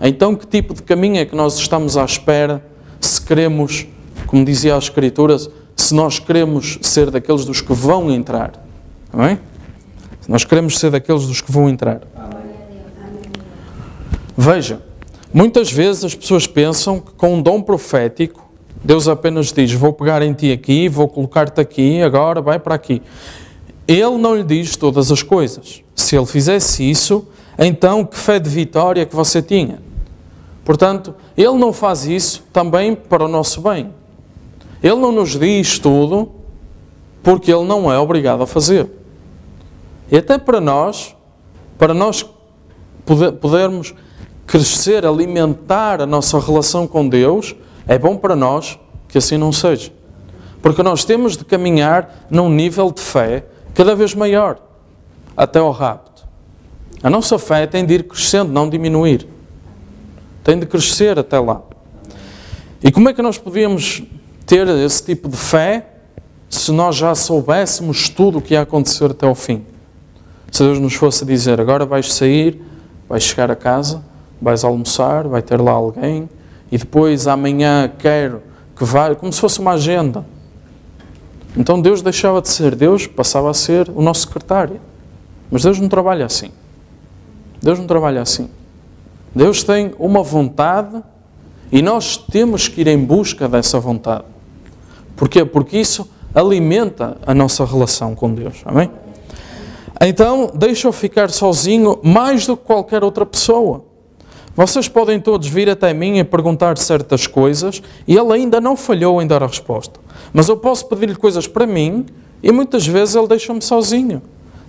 Então, que tipo de caminho é que nós estamos à espera se queremos, como dizia a Escritura, se nós queremos ser daqueles dos que vão entrar? Amém? Se nós queremos ser daqueles dos que vão entrar. Veja, muitas vezes as pessoas pensam que com um dom profético, Deus apenas diz, vou pegar em ti aqui, vou colocar-te aqui, agora vai para aqui. Ele não lhe diz todas as coisas. Se ele fizesse isso, então que fé de vitória que você tinha? Portanto, ele não faz isso também para o nosso bem. Ele não nos diz tudo porque ele não é obrigado a fazer. E até para nós podermos crescer, alimentar a nossa relação com Deus, é bom para nós que assim não seja. Porque nós temos de caminhar num nível de fé cada vez maior, até ao rapto. A nossa fé tem de ir crescendo, não diminuir. Tem de crescer até lá. E como é que nós podíamos ter esse tipo de fé se nós já soubéssemos tudo o que ia acontecer até ao fim? Se Deus nos fosse dizer, agora vais sair, vais chegar a casa, vais almoçar, vai ter lá alguém, e depois amanhã quero que vá, como se fosse uma agenda. Então Deus deixava de ser Deus, passava a ser o nosso secretário. Mas Deus não trabalha assim. Deus não trabalha assim. Deus tem uma vontade e nós temos que ir em busca dessa vontade. Porquê? Porque isso alimenta a nossa relação com Deus. Amém? Então, deixa-o ficar sozinho mais do que qualquer outra pessoa. Vocês podem todos vir até mim e perguntar certas coisas e ele ainda não falhou em dar a resposta. Mas eu posso pedir-lhe coisas para mim e muitas vezes ele deixa-me sozinho.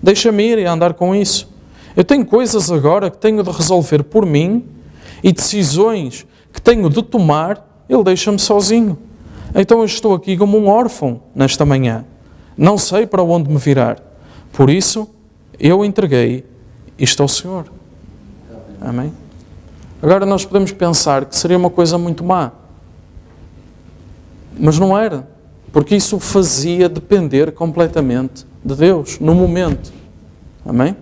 Deixa-me ir e andar com isso. Eu tenho coisas agora que tenho de resolver por mim e decisões que tenho de tomar, ele deixa-me sozinho. Então eu estou aqui como um órfão nesta manhã. Não sei para onde me virar. Por isso, eu entreguei isto ao Senhor. Amém? Agora nós podemos pensar que seria uma coisa muito má. Mas não era. Porque isso fazia depender completamente de Deus, no momento. Amém?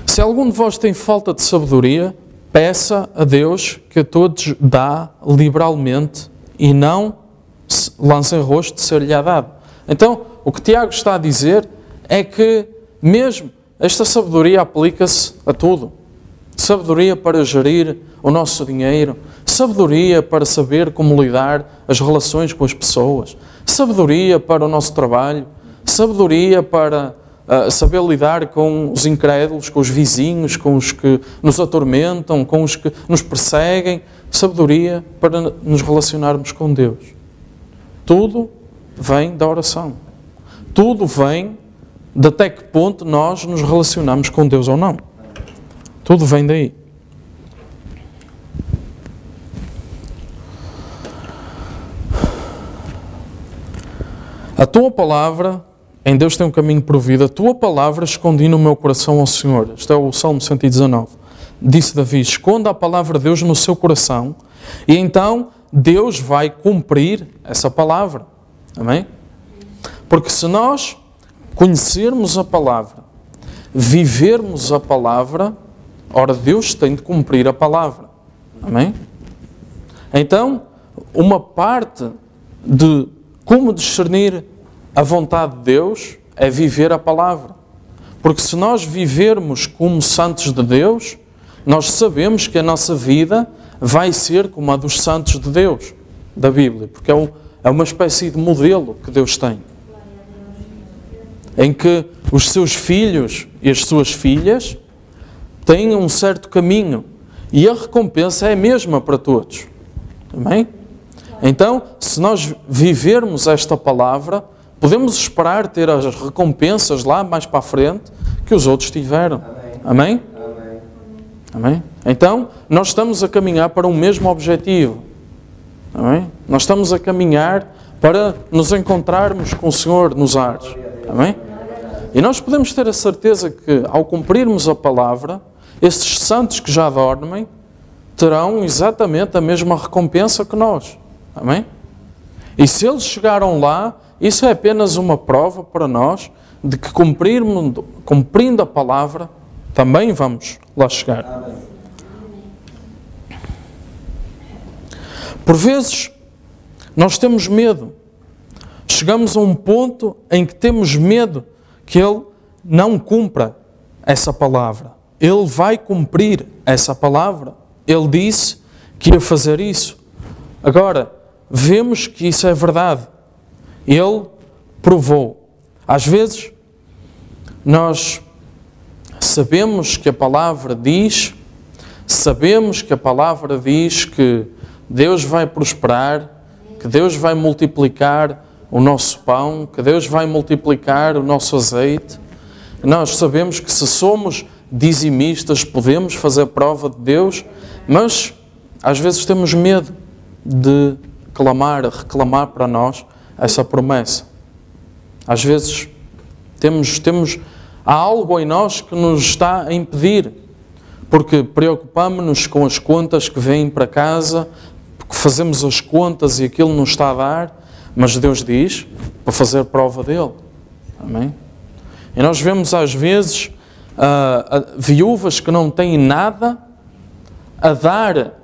Se algum de vós tem falta de sabedoria, peça a Deus que a todos dá liberalmente e não lance em rosto de ser-lhe dado. Então, o que Tiago está a dizer é que mesmo esta sabedoria aplica-se a tudo. Sabedoria para gerir o nosso dinheiro, sabedoria para saber como lidar as relações com as pessoas, sabedoria para o nosso trabalho, sabedoria para saber lidar com os incrédulos, com os vizinhos, com os que nos atormentam, com os que nos perseguem, sabedoria para nos relacionarmos com Deus. Tudo vem da oração. Tudo vem de até que ponto nós nos relacionamos com Deus ou não. Tudo vem daí. A tua palavra, em Deus tem um caminho provido, a tua palavra escondi no meu coração ao Senhor. Este é o Salmo 119. Disse Davi, esconda a palavra de Deus no seu coração e então Deus vai cumprir essa palavra. Amém? Porque se nós conhecermos a palavra, vivermos a palavra, ora Deus tem de cumprir a palavra. Amém? Então, uma parte de como discernir a vontade de Deus é viver a palavra. Porque se nós vivermos como santos de Deus, nós sabemos que a nossa vida vai ser como a dos santos de Deus. da Bíblia, porque é uma espécie de modelo que Deus tem, em que os seus filhos e as suas filhas têm um certo caminho e a recompensa é a mesma para todos. Amém? Então, se nós vivermos esta palavra, podemos esperar ter as recompensas lá mais para a frente que os outros tiveram. Amém? Amém? Amém? Então, nós estamos a caminhar para um mesmo objetivo. Amém? Nós estamos a caminhar para nos encontrarmos com o Senhor nos ares. Amém? E nós podemos ter a certeza que, ao cumprirmos a palavra, esses santos que já dormem terão exatamente a mesma recompensa que nós. Amém? E se eles chegaram lá, isso é apenas uma prova para nós de que cumprindo a palavra, também vamos lá chegar. Amém. Por vezes, nós temos medo. Chegamos a um ponto em que temos medo que Ele não cumpra essa palavra. Ele vai cumprir essa palavra. Ele disse que ia fazer isso. Agora, vemos que isso é verdade. Ele provou. Às vezes, nós sabemos que a palavra diz que Deus vai prosperar, que Deus vai multiplicar o nosso pão, que Deus vai multiplicar o nosso azeite. Nós sabemos que se somos dizimistas podemos fazer prova de Deus, mas às vezes temos medo de reclamar para nós essa promessa. Às vezes há algo em nós que nos está a impedir, porque preocupamos-nos com as contas que vêm para casa, porque fazemos as contas e aquilo não está a dar, mas Deus diz para fazer prova dele. Amém? E nós vemos às vezes viúvas que não têm nada a dar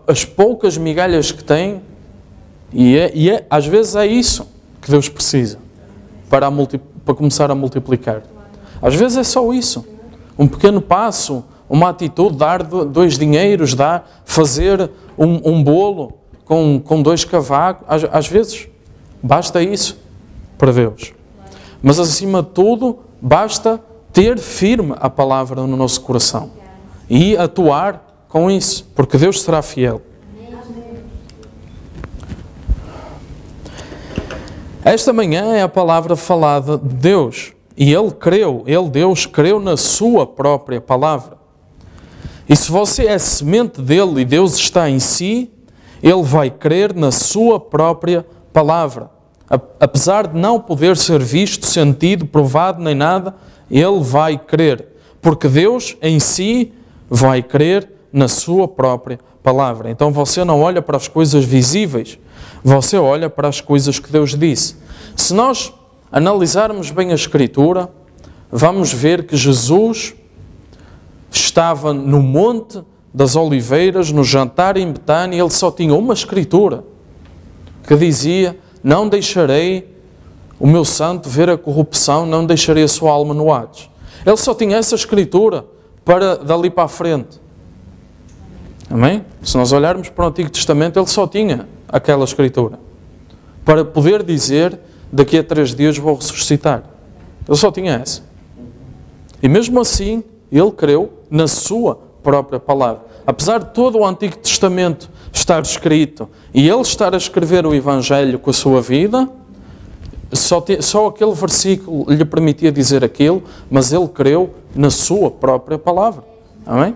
as poucas migalhas que têm, e às vezes é isso que Deus precisa para começar a multiplicar. Às vezes é só isso. Um pequeno passo, uma atitude, dar 2 dinheiros, fazer um bolo com 2 cavacos. Às vezes basta isso para Deus. Mas acima de tudo, basta ter firme a palavra no nosso coração e atuar com isso, porque Deus será fiel. Esta manhã é a palavra falada de Deus. E Deus creu na sua própria palavra. E se você é semente dele e Deus está em si, ele vai crer na sua própria palavra. Apesar de não poder ser visto, sentido, provado, nem nada, ele vai crer. Porque Deus em si vai crer na sua própria palavra. Então você não olha para as coisas visíveis, você olha para as coisas que Deus disse. Se nós analisarmos bem a Escritura, vamos ver que Jesus estava no Monte das Oliveiras, no jantar em Betânia, e ele só tinha uma Escritura que dizia: não deixarei o meu santo ver a corrupção, não deixarei a sua alma no Hades. Ele só tinha essa Escritura para dali para a frente. Amém? Se nós olharmos para o Antigo Testamento, ele só tinha aquela Escritura para poder dizer: daqui a 3 dias vou ressuscitar. Ele só tinha essa. E mesmo assim, ele creu na sua própria palavra. Apesar de todo o Antigo Testamento estar escrito e ele estar a escrever o Evangelho com a sua vida, só aquele versículo lhe permitia dizer aquilo, mas ele creu na sua própria palavra. Amém?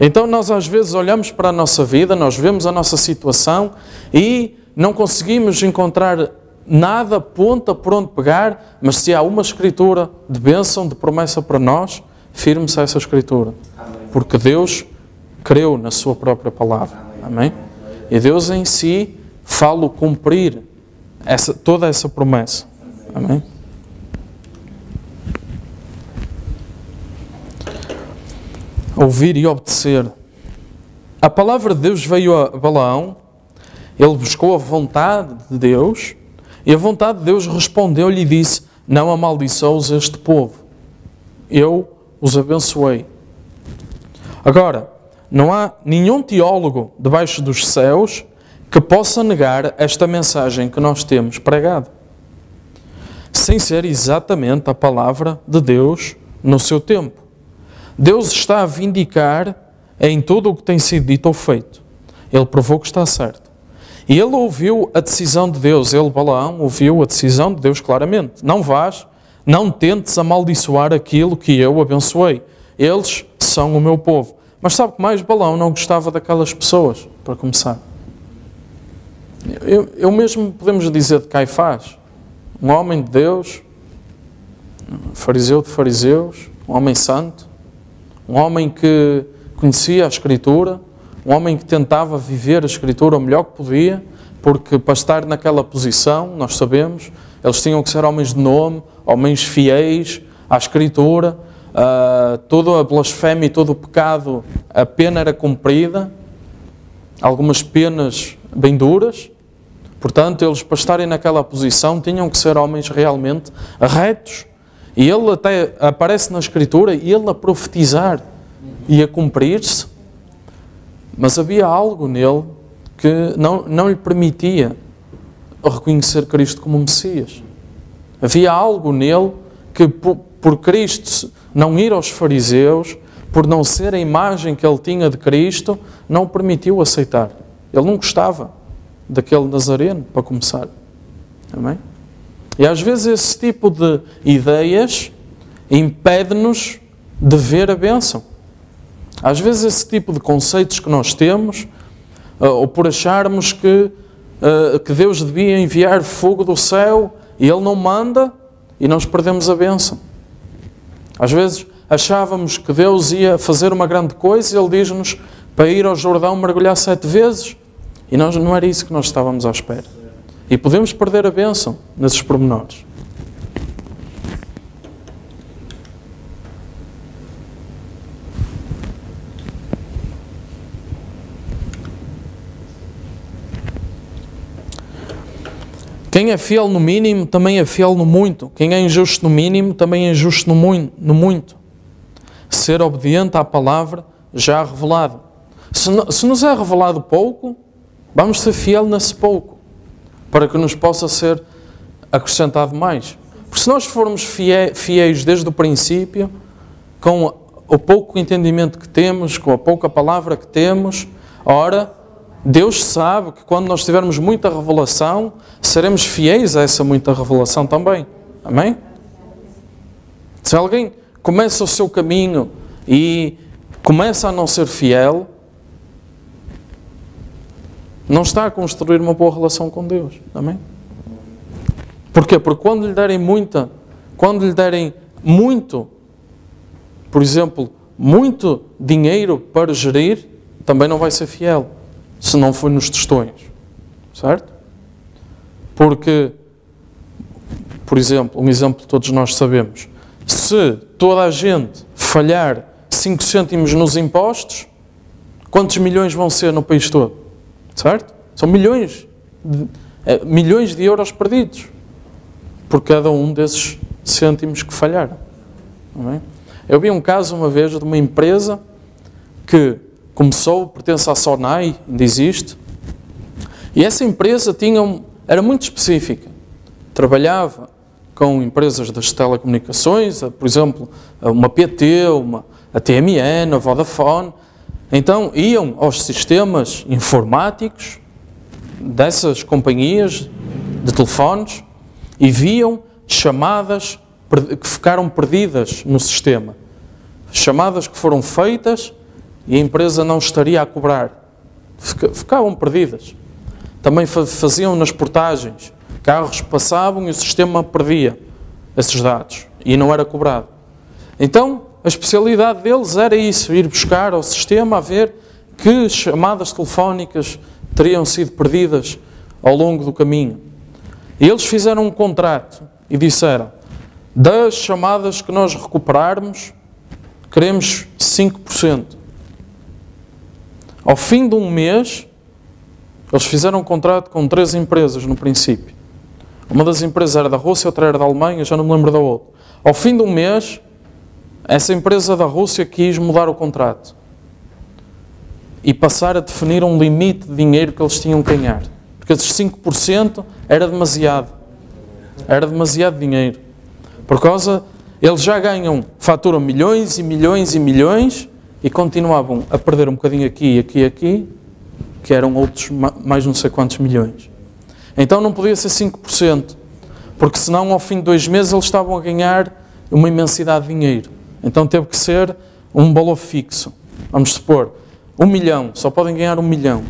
Então nós às vezes olhamos para a nossa vida, nós vemos a nossa situação e não conseguimos encontrar nada, ponta por onde pegar, mas se há uma Escritura de bênção, de promessa para nós, firme-se a essa Escritura. Amém. Porque Deus creu na sua própria palavra. Amém? E Deus em si fala cumprir toda essa promessa. Amém? Ouvir e obedecer. A palavra de Deus veio a Balaão, ele buscou a vontade de Deus, e a vontade de Deus respondeu-lhe e disse: não amaldiçoes este povo, eu os abençoei. Agora, não há nenhum teólogo debaixo dos céus que possa negar esta mensagem que nós temos pregado, sem ser exatamente a palavra de Deus no seu tempo. Deus está a vindicar em tudo o que tem sido dito ou feito. Ele provou que está certo. E ele ouviu a decisão de Deus. Ele, Balaão, ouviu a decisão de Deus claramente. Não vás, não tentes amaldiçoar aquilo que eu abençoei. Eles são o meu povo. Mas sabe o que mais? Balaão não gostava daquelas pessoas, para começar. Eu mesmo podemos dizer de Caifás, um homem de Deus, fariseu de fariseus, um homem santo, um homem que conhecia a Escritura, um homem que tentava viver a Escritura o melhor que podia, porque para estar naquela posição, nós sabemos, eles tinham que ser homens de nome, homens fiéis à Escritura, toda a blasfémia e todo o pecado, a pena era cumprida, algumas penas bem duras. Portanto, eles para estarem naquela posição tinham que ser homens realmente retos. E ele até aparece na Escritura, e ele a profetizar e a cumprir-se, mas havia algo nele que não lhe permitia reconhecer Cristo como Messias. Havia algo nele que, por Cristo não ir aos fariseus, por não ser a imagem que ele tinha de Cristo, não o permitiu aceitar. Ele não gostava daquele Nazareno, para começar. Amém? E às vezes esse tipo de ideias impede-nos de ver a bênção. Às vezes esse tipo de conceitos que nós temos, ou por acharmos que Deus devia enviar fogo do céu e Ele não manda, e nós perdemos a bênção. Às vezes achávamos que Deus ia fazer uma grande coisa e Ele diz-nos para ir ao Jordão mergulhar 7 vezes, e não era isso que nós estávamos à espera. E podemos perder a bênção nesses pormenores. Quem é fiel no mínimo, também é fiel no muito. Quem é injusto no mínimo, também é injusto no muito. Ser obediente à palavra já revelada. Se nos é revelado pouco, vamos ser fiel nesse pouco, para que nos possa ser acrescentado mais. Porque se nós formos fiéis desde o princípio, com o pouco entendimento que temos, com a pouca palavra que temos, ora, Deus sabe que quando nós tivermos muita revelação, seremos fiéis a essa muita revelação também. Amém? Se alguém começa o seu caminho e começa a não ser fiel, não está a construir uma boa relação com Deus. Amém? Porquê? Porque quando lhe derem muito, por exemplo, muito dinheiro para gerir, também não vai ser fiel, se não for nos tostões. Certo? Porque, por exemplo, um exemplo que todos nós sabemos, se toda a gente falhar 5 cêntimos nos impostos, quantos milhões vão ser no país todo? Certo? São milhões de euros perdidos por cada um desses cêntimos que falharam. Não é? Eu vi um caso uma vez de uma empresa que começou, pertence à Sonai, ainda existe, e essa empresa era muito específica. Trabalhava com empresas das telecomunicações, por exemplo, uma PT, a TMN, a Vodafone. Então iam aos sistemas informáticos dessas companhias de telefones e viam chamadas que ficaram perdidas no sistema. Chamadas que foram feitas e a empresa não estaria a cobrar. Ficavam perdidas. Também faziam nas portagens. Carros passavam e o sistema perdia esses dados e não era cobrado. Então, a especialidade deles era isso, ir buscar ao sistema a ver que chamadas telefónicas teriam sido perdidas ao longo do caminho. E eles fizeram um contrato e disseram, das chamadas que nós recuperarmos, queremos 5%. Ao fim de um mês, eles fizeram um contrato com 3 empresas no princípio. Uma das empresas era da Rússia, outra era da Alemanha, já não me lembro da outra. Ao fim de um mês, essa empresa da Rússia quis mudar o contrato. e passar a definir um limite de dinheiro que eles tinham que ganhar. Porque esses 5% era demasiado. Era demasiado dinheiro. Por causa, eles já ganham, faturam milhões e milhões e milhões e continuavam a perder um bocadinho aqui, aqui e aqui, que eram outros mais não sei quantos milhões. Então não podia ser 5%, porque senão ao fim de 2 meses eles estavam a ganhar uma imensidade de dinheiro. Então teve que ser um valor fixo. Vamos supor, 1 milhão, só podem ganhar 1 milhão.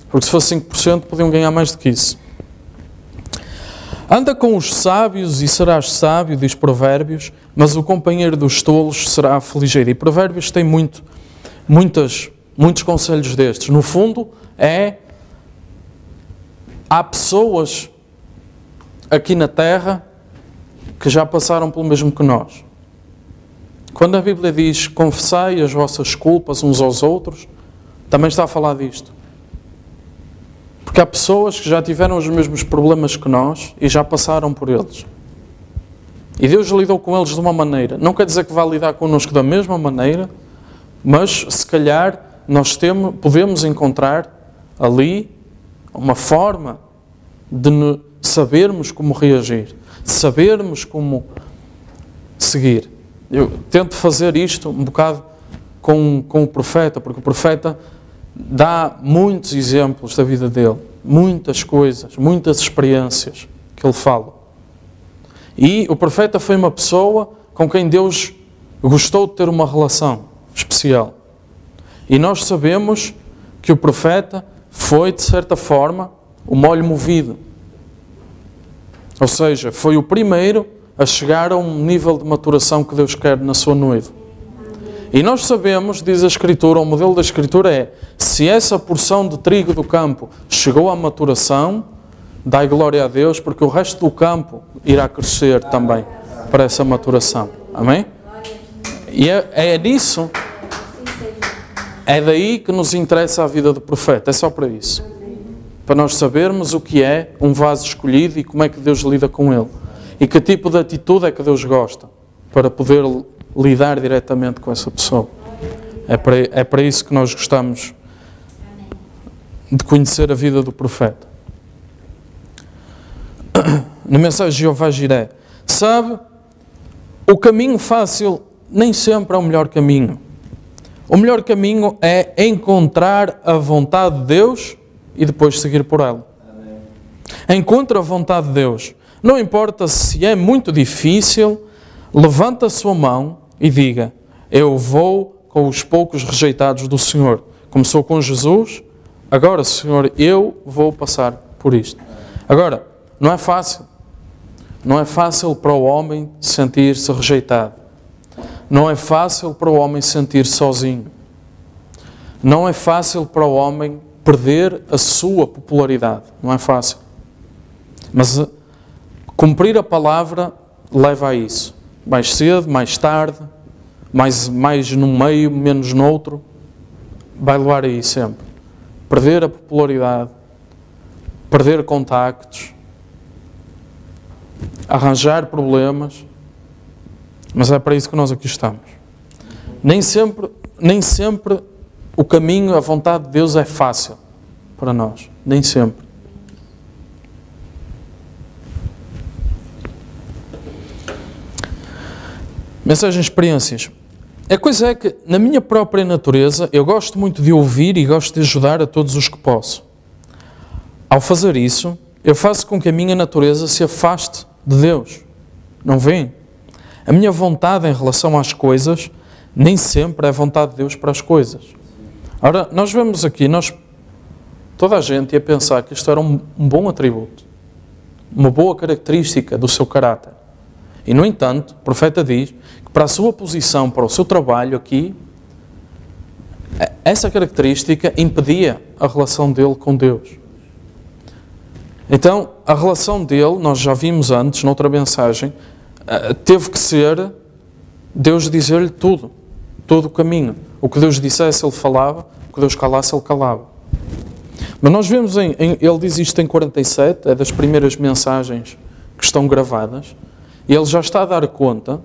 Porque se fosse 5% podiam ganhar mais do que isso. Anda com os sábios e serás sábio, diz Provérbios, mas o companheiro dos tolos será afligido. E Provérbios tem muitos conselhos destes. No fundo, há pessoas aqui na Terra que já passaram pelo mesmo que nós. Quando a Bíblia diz confessai as vossas culpas uns aos outros, também está a falar disto. Porque há pessoas que já tiveram os mesmos problemas que nós e já passaram por eles. E Deus lidou com eles de uma maneira. Não quer dizer que vai lidar connosco da mesma maneira, mas se calhar nós podemos encontrar ali uma forma de sabermos como reagir, de sabermos como seguir. Eu tento fazer isto um bocado com o profeta, porque o profeta dá muitos exemplos da vida dele, muitas coisas, muitas experiências que ele fala. E o profeta foi uma pessoa com quem Deus gostou de ter uma relação especial. E nós sabemos que o profeta foi, de certa forma, o molho movido. Ou seja, foi o primeiro a chegar a um nível de maturação que Deus quer na sua noiva. E nós sabemos, diz a Escritura, o modelo da Escritura é: se essa porção de trigo do campo chegou à maturação, dai glória a Deus, porque o resto do campo irá crescer também para essa maturação. Amém? E é nisso, é daí que nos interessa a vida do profeta, é só para isso. Para nós sabermos o que é um vaso escolhido e como é que Deus lida com ele. E que tipo de atitude é que Deus gosta, para poder lidar diretamente com essa pessoa. É para isso que nós gostamos de conhecer a vida do profeta. Na mensagem de Jeová Jiré, sabe, o caminho fácil nem sempre é o melhor caminho. O melhor caminho é encontrar a vontade de Deus e depois seguir por ela. Encontre a vontade de Deus. Não importa se é muito difícil, levanta a sua mão e diga: eu vou com os poucos rejeitados do Senhor. Começou com Jesus, agora, Senhor, eu vou passar por isto. Agora, não é fácil. Não é fácil para o homem sentir-se rejeitado. Não é fácil para o homem sentir-se sozinho. Não é fácil para o homem perder a sua popularidade. Não é fácil. Mas cumprir a palavra leva a isso. Mais cedo, mais tarde, mais num meio, menos noutro, vai levar aí sempre. Perder a popularidade, perder contactos, arranjar problemas, mas é para isso que nós aqui estamos. Nem sempre o caminho, a vontade de Deus é fácil para nós. Nem sempre. Mensagem experiências. A coisa é que, na minha própria natureza, eu gosto muito de ouvir e gosto de ajudar a todos os que posso. Ao fazer isso, eu faço com que a minha natureza se afaste de Deus. Não vem? A minha vontade em relação às coisas nem sempre é a vontade de Deus para as coisas. Ora, nós vemos aqui, toda a gente ia pensar que isto era um bom atributo, uma boa característica do seu caráter. E, no entanto, o profeta diz que para a sua posição, para o seu trabalho aqui, essa característica impedia a relação dele com Deus. Então, a relação dele, nós já vimos antes, noutra mensagem, teve que ser Deus dizer-lhe tudo o caminho. O que Deus dissesse, ele falava, o que Deus calasse, ele calava. Mas nós vemos, ele diz isto em 47, é das primeiras mensagens que estão gravadas, e ele já está a dar conta,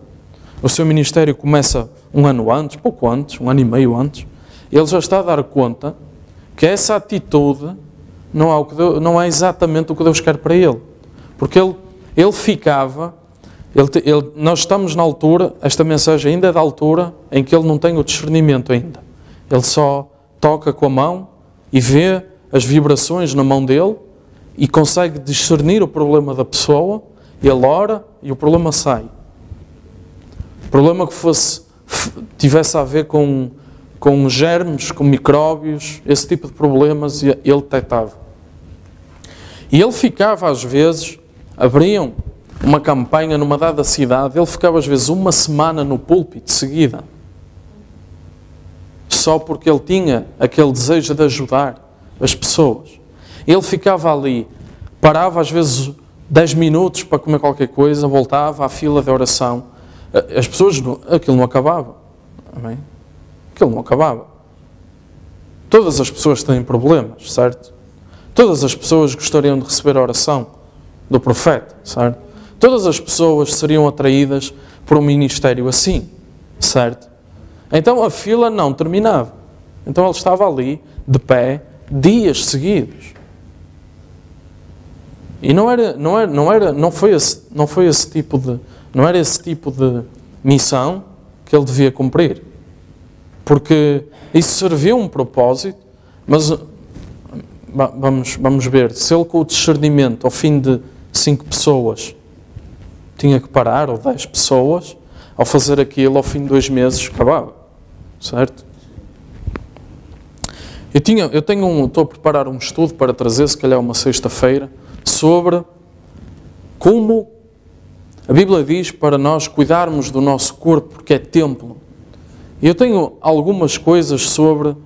o seu ministério começa um ano antes, pouco antes, 1 ano e meio antes, ele já está a dar conta que essa atitude não é exatamente o que Deus quer para ele. Porque ele ficava, nós estamos na altura, esta mensagem ainda é da altura em que ele não tem o discernimento ainda. Ele só toca com a mão e vê as vibrações na mão dele e consegue discernir o problema da pessoa, ele ora e o problema sai. O problema que tivesse a ver com germes, com micróbios, esse tipo de problemas, ele detectava. E ele ficava às vezes, abriam uma campanha numa dada cidade, ele ficava às vezes uma semana no púlpito seguida, só porque ele tinha aquele desejo de ajudar as pessoas. Ele ficava ali, parava às vezes 10 minutos para comer qualquer coisa, voltava à fila de oração. As pessoas, aquilo não acabava. Amém? Aquilo não acabava. Todas as pessoas têm problemas, certo? Todas as pessoas gostariam de receber a oração do profeta, certo? Todas as pessoas seriam atraídas por um ministério assim, certo? Então a fila não terminava. Então ele estava ali, de pé, dias seguidos. E não era esse tipo de missão que ele devia cumprir. Porque isso serviu um propósito, mas vamos ver, se ele com o discernimento, ao fim de 5 pessoas, tinha que parar, ou 10 pessoas, ao fazer aquilo, ao fim de 2 meses, acabava. Certo? Estou a preparar um estudo para trazer, se calhar uma sexta-feira, sobre como a Bíblia diz para nós cuidarmos do nosso corpo, porque é templo. E eu tenho algumas coisas sobre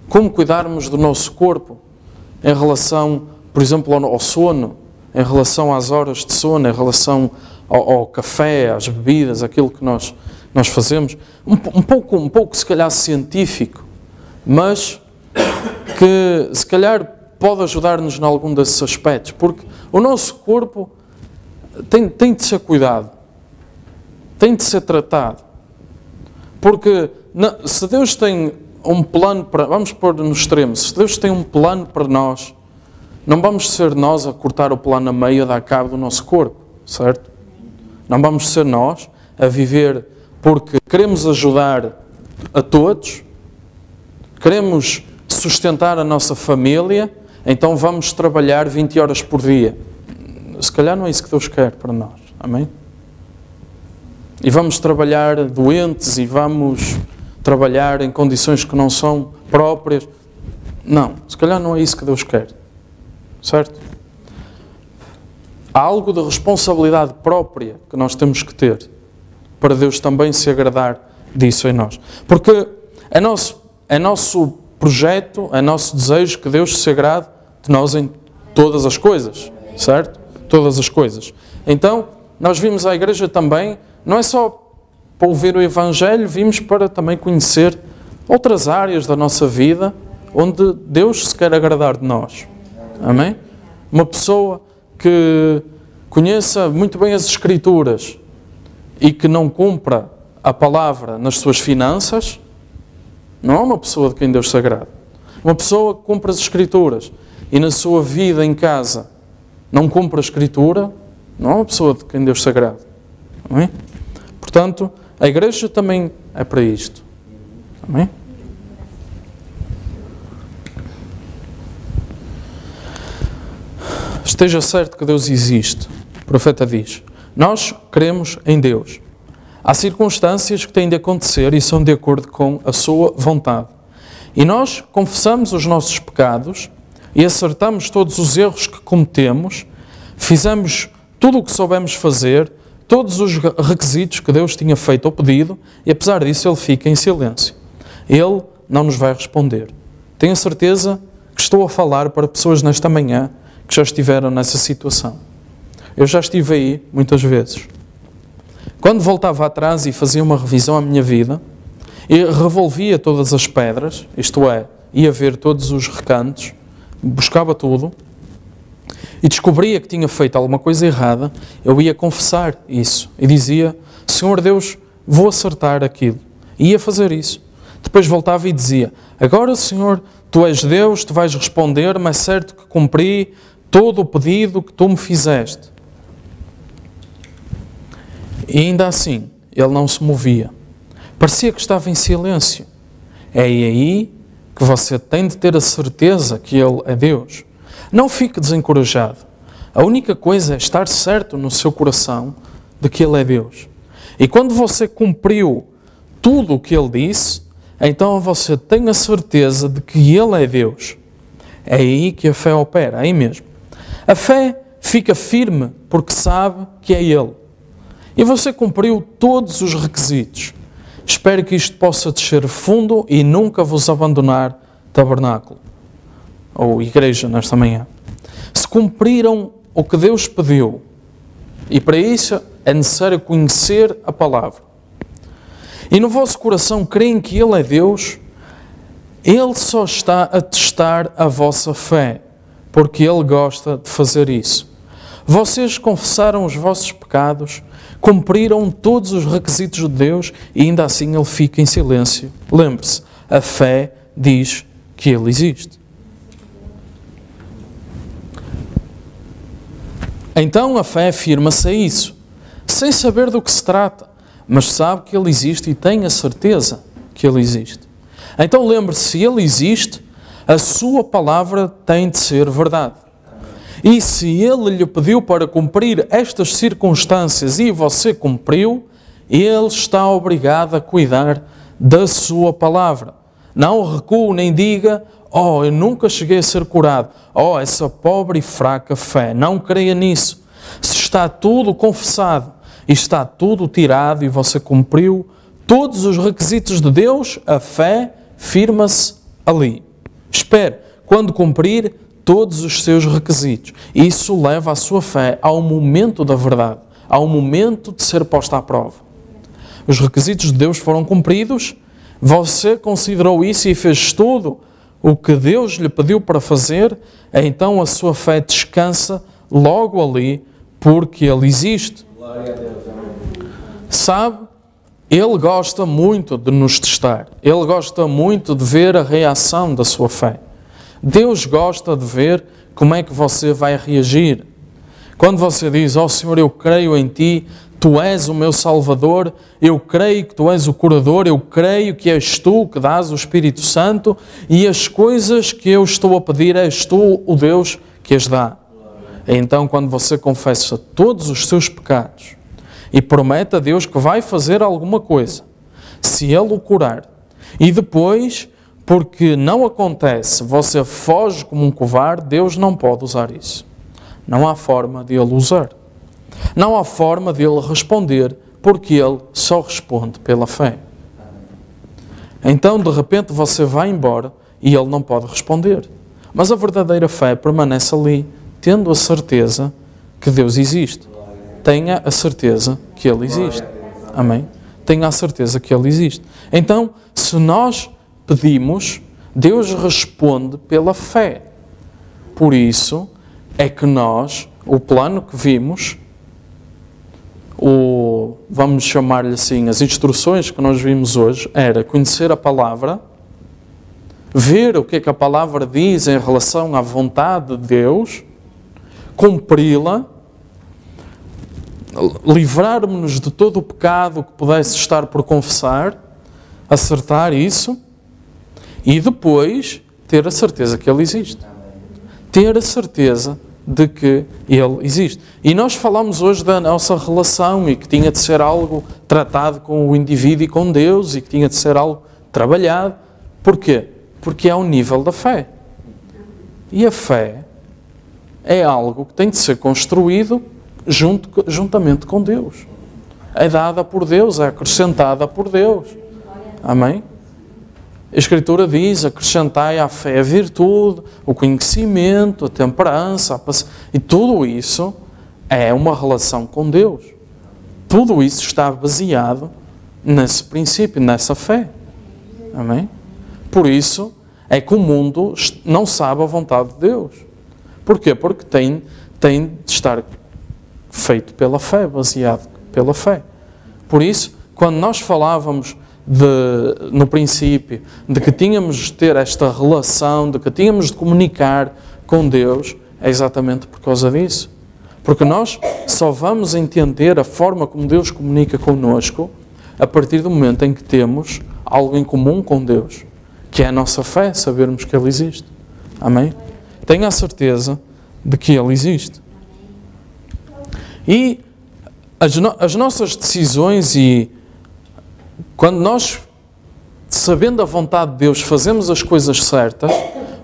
como cuidarmos do nosso corpo em relação, por exemplo, ao sono, em relação às horas de sono, em relação ao café, às bebidas, aquilo que nós fazemos. Um pouco, se calhar, científico, mas que, se calhar, pode ajudar-nos em algum desses aspectos, porque o nosso corpo tem de ser cuidado, tem de ser tratado, porque se Deus tem um plano para, vamos pôr no extremo, se Deus tem um plano para nós, não vamos ser nós a cortar o plano a meio e a dar cabo do nosso corpo, certo? Não vamos ser nós a viver porque queremos ajudar a todos, queremos sustentar a nossa família, então vamos trabalhar 20 horas por dia. Se calhar não é isso que Deus quer para nós. Amém? E vamos trabalhar doentes e vamos trabalhar em condições que não são próprias. Não, se calhar não é isso que Deus quer. Certo? Há algo de responsabilidade própria que nós temos que ter para Deus também se agradar disso em nós. Porque é nosso projeto, é nosso desejo que Deus se agrade de nós em todas as coisas. Certo? Todas as coisas. Então, nós vimos à igreja também, não é só para ouvir o Evangelho, vimos para também conhecer outras áreas da nossa vida onde Deus se quer agradar de nós. Amém? Uma pessoa que conheça muito bem as Escrituras e que não cumpra a palavra nas suas finanças, não é uma pessoa de quem Deus se agrada. Uma pessoa que cumpre as Escrituras e na sua vida em casa não cumpre a Escritura, não é uma pessoa de quem Deus se agrada. Amém? Portanto, a igreja também é para isto. Amém? Esteja certo que Deus existe. O profeta diz, nós cremos em Deus. Há circunstâncias que têm de acontecer e são de acordo com a sua vontade. E nós confessamos os nossos pecados e acertamos todos os erros que cometemos, fizemos tudo o que soubemos fazer, todos os requisitos que Deus tinha feito ao pedido, e apesar disso Ele fica em silêncio. Ele não nos vai responder. Tenho certeza que estou a falar para pessoas nesta manhã que já estiveram nessa situação. Eu já estive aí muitas vezes. Quando voltava atrás e fazia uma revisão à minha vida, e revolvia todas as pedras, isto é, ia ver todos os recantos, buscava tudo, e descobria que tinha feito alguma coisa errada, eu ia confessar isso. E dizia, Senhor Deus, vou acertar aquilo. E ia fazer isso. Depois voltava e dizia: agora, Senhor, Tu és Deus, Tu vais responder-me, é certo que cumpri todo o pedido que Tu me fizeste. E ainda assim, ele não se movia. Parecia que estava em silêncio. É aí que você tem de ter a certeza que Ele é Deus. Não fique desencorajado. A única coisa é estar certo no seu coração de que Ele é Deus. E quando você cumpriu tudo o que Ele disse, então você tem a certeza de que Ele é Deus. É aí que a fé opera, aí mesmo. A fé fica firme porque sabe que é Ele. E você cumpriu todos os requisitos. Espero que isto possa descer fundo e nunca vos abandonar, tabernáculo ou igreja, nesta manhã. Se cumpriram o que Deus pediu, e para isso é necessário conhecer a palavra, e no vosso coração creem que Ele é Deus, Ele só está a testar a vossa fé, porque Ele gosta de fazer isso. Vocês confessaram os vossos pecados, cumpriram todos os requisitos de Deus e ainda assim Ele fica em silêncio. Lembre-se, a fé diz que Ele existe. Então a fé afirma-se a isso, sem saber do que se trata, mas sabe que Ele existe e tem a certeza que Ele existe. Então lembre-se, se Ele existe, a sua palavra tem de ser verdade. E se Ele lhe pediu para cumprir estas circunstâncias e você cumpriu, Ele está obrigado a cuidar da sua palavra. Não recue nem diga: oh, eu nunca cheguei a ser curado. Oh, essa pobre e fraca fé. Não creia nisso. Se está tudo confessado e está tudo tirado e você cumpriu todos os requisitos de Deus, a fé firma-se ali. Espere, quando cumprir todos os seus requisitos. Isso leva a sua fé ao momento da verdade, ao momento de ser posta à prova. Os requisitos de Deus foram cumpridos, você considerou isso e fez tudo o que Deus lhe pediu para fazer, então a sua fé descansa logo ali, porque Ele existe. Glória a Deus. Sabe, Ele gosta muito de nos testar. Ele gosta muito de ver a reação da sua fé. Deus gosta de ver como é que você vai reagir. Quando você diz: ó Senhor, eu creio em Ti, Tu és o meu Salvador, eu creio que Tu és o curador, eu creio que és Tu que dás o Espírito Santo e as coisas que eu estou a pedir, és Tu o Deus que as dá. Então, quando você confessa todos os seus pecados e promete a Deus que vai fazer alguma coisa, se Ele o curar, e depois, porque não acontece, você foge como um covarde, Deus não pode usar isso. Não há forma de Ele usar. Não há forma de Ele responder, porque Ele só responde pela fé. Então, de repente, você vai embora e Ele não pode responder. Mas a verdadeira fé permanece ali, tendo a certeza que Deus existe. Tenha a certeza que Ele existe. Amém? Tenha a certeza que Ele existe. Então, se nós pedimos, Deus responde pela fé. Por isso é que nós, o plano que vimos, vamos chamar-lhe assim, as instruções que nós vimos hoje, era conhecer a palavra, ver o que é que a palavra diz em relação à vontade de Deus, cumpri-la, livrar-nos de todo o pecado que pudesse estar por confessar, acertar isso, e depois ter a certeza que Ele existe. Ter a certeza de que Ele existe. E nós falamos hoje da nossa relação e que tinha de ser algo tratado com o indivíduo e com Deus e que tinha de ser algo trabalhado. Porquê? Porque é ao nível da fé. E a fé é algo que tem de ser construído juntamente com Deus. É dada por Deus, é acrescentada por Deus. Amém? A Escritura diz: acrescentai à fé a virtude, o conhecimento, a temperança, e tudo isso é uma relação com Deus. Tudo isso está baseado nesse princípio, nessa fé. Amém? Por isso é que o mundo não sabe a vontade de Deus. Porquê? Porque tem de estar feito pela fé, baseado pela fé. Por isso, quando nós falávamos no princípio, de que tínhamos de ter esta relação, de que tínhamos de comunicar com Deus, é exatamente por causa disso. Porque nós só vamos entender a forma como Deus comunica connosco a partir do momento em que temos algo em comum com Deus, que é a nossa fé, sabermos que Ele existe. Amém? Tenho a certeza de que Ele existe. E as nossas decisões, e quando nós, sabendo a vontade de Deus, fazemos as coisas certas,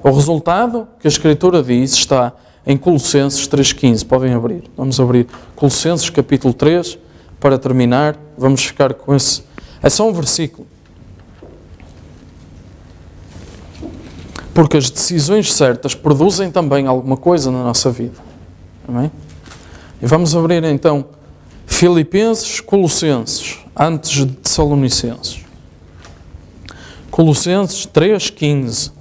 o resultado que a Escritura diz está em Colossenses 3,15. Podem abrir. Vamos abrir Colossenses capítulo 3, para terminar. Vamos ficar com esse. É só um versículo. Porque as decisões certas produzem também alguma coisa na nossa vida. Amém? E vamos abrir então Filipenses, Colossenses, antes de Tessalonicenses. Colossenses 3,15.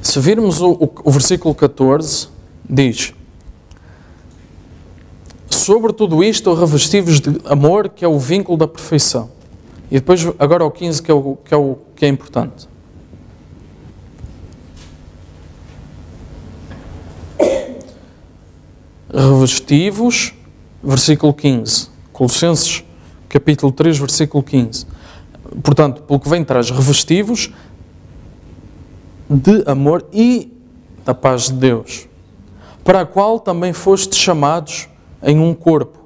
Se virmos o versículo 14, diz: sobre tudo isto, revesti-vos de amor, que é o vínculo da perfeição. E depois, agora o 15, que é importante. Revesti-vos, versículo 15. Colossenses, capítulo 3, versículo 15. Portanto, pelo que vem atrás, revesti-vos de amor e da paz de Deus, para a qual também fostes chamados em um corpo,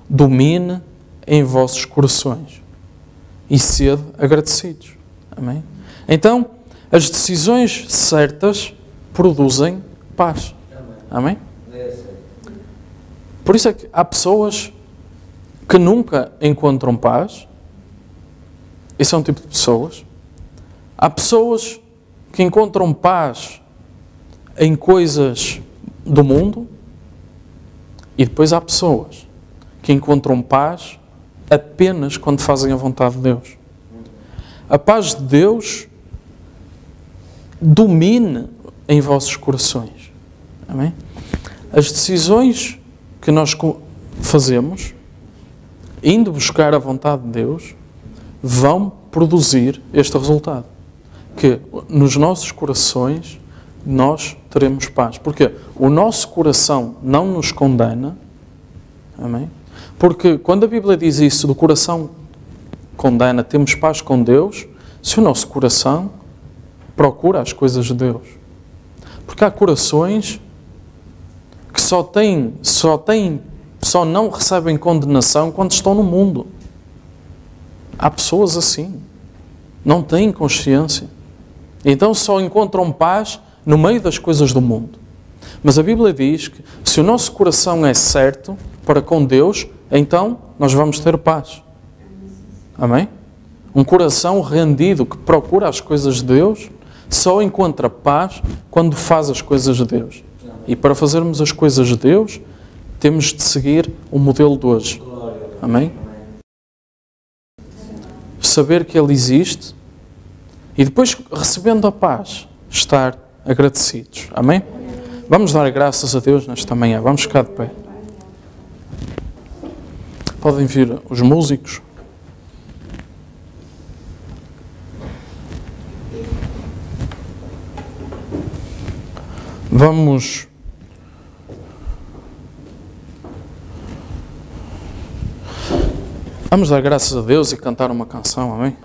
domine em vossos corações e sede agradecidos. Amém? Então, as decisões certas produzem paz. Amém? Por isso é que há pessoas que nunca encontram paz. Esse é um tipo de pessoas. Há pessoas que encontram paz em coisas do mundo, e depois há pessoas que encontram paz apenas quando fazem a vontade de Deus. A paz de Deus domine em vossos corações. Amém? As decisões que nós fazemos, indo buscar a vontade de Deus, vão produzir este resultado. Que nos nossos corações nós teremos paz. Porque o nosso coração não nos condena. Amém? Porque quando a Bíblia diz isso, do coração condena, temos paz com Deus, se o nosso coração procura as coisas de Deus. Porque há corações que só não recebem condenação quando estão no mundo. Há pessoas assim. Não têm consciência. Então só encontram paz no meio das coisas do mundo. Mas a Bíblia diz que se o nosso coração é certo para com Deus, então nós vamos ter paz. Amém? Um coração rendido que procura as coisas de Deus só encontra paz quando faz as coisas de Deus. E para fazermos as coisas de Deus, temos de seguir o modelo de hoje. Amém? Saber que Ele existe e depois, recebendo a paz, estar agradecidos. Amém? Vamos dar graças a Deus nesta manhã. Vamos ficar de pé. Podem vir os músicos. Vamos dar graças a Deus e cantar uma canção. Amém?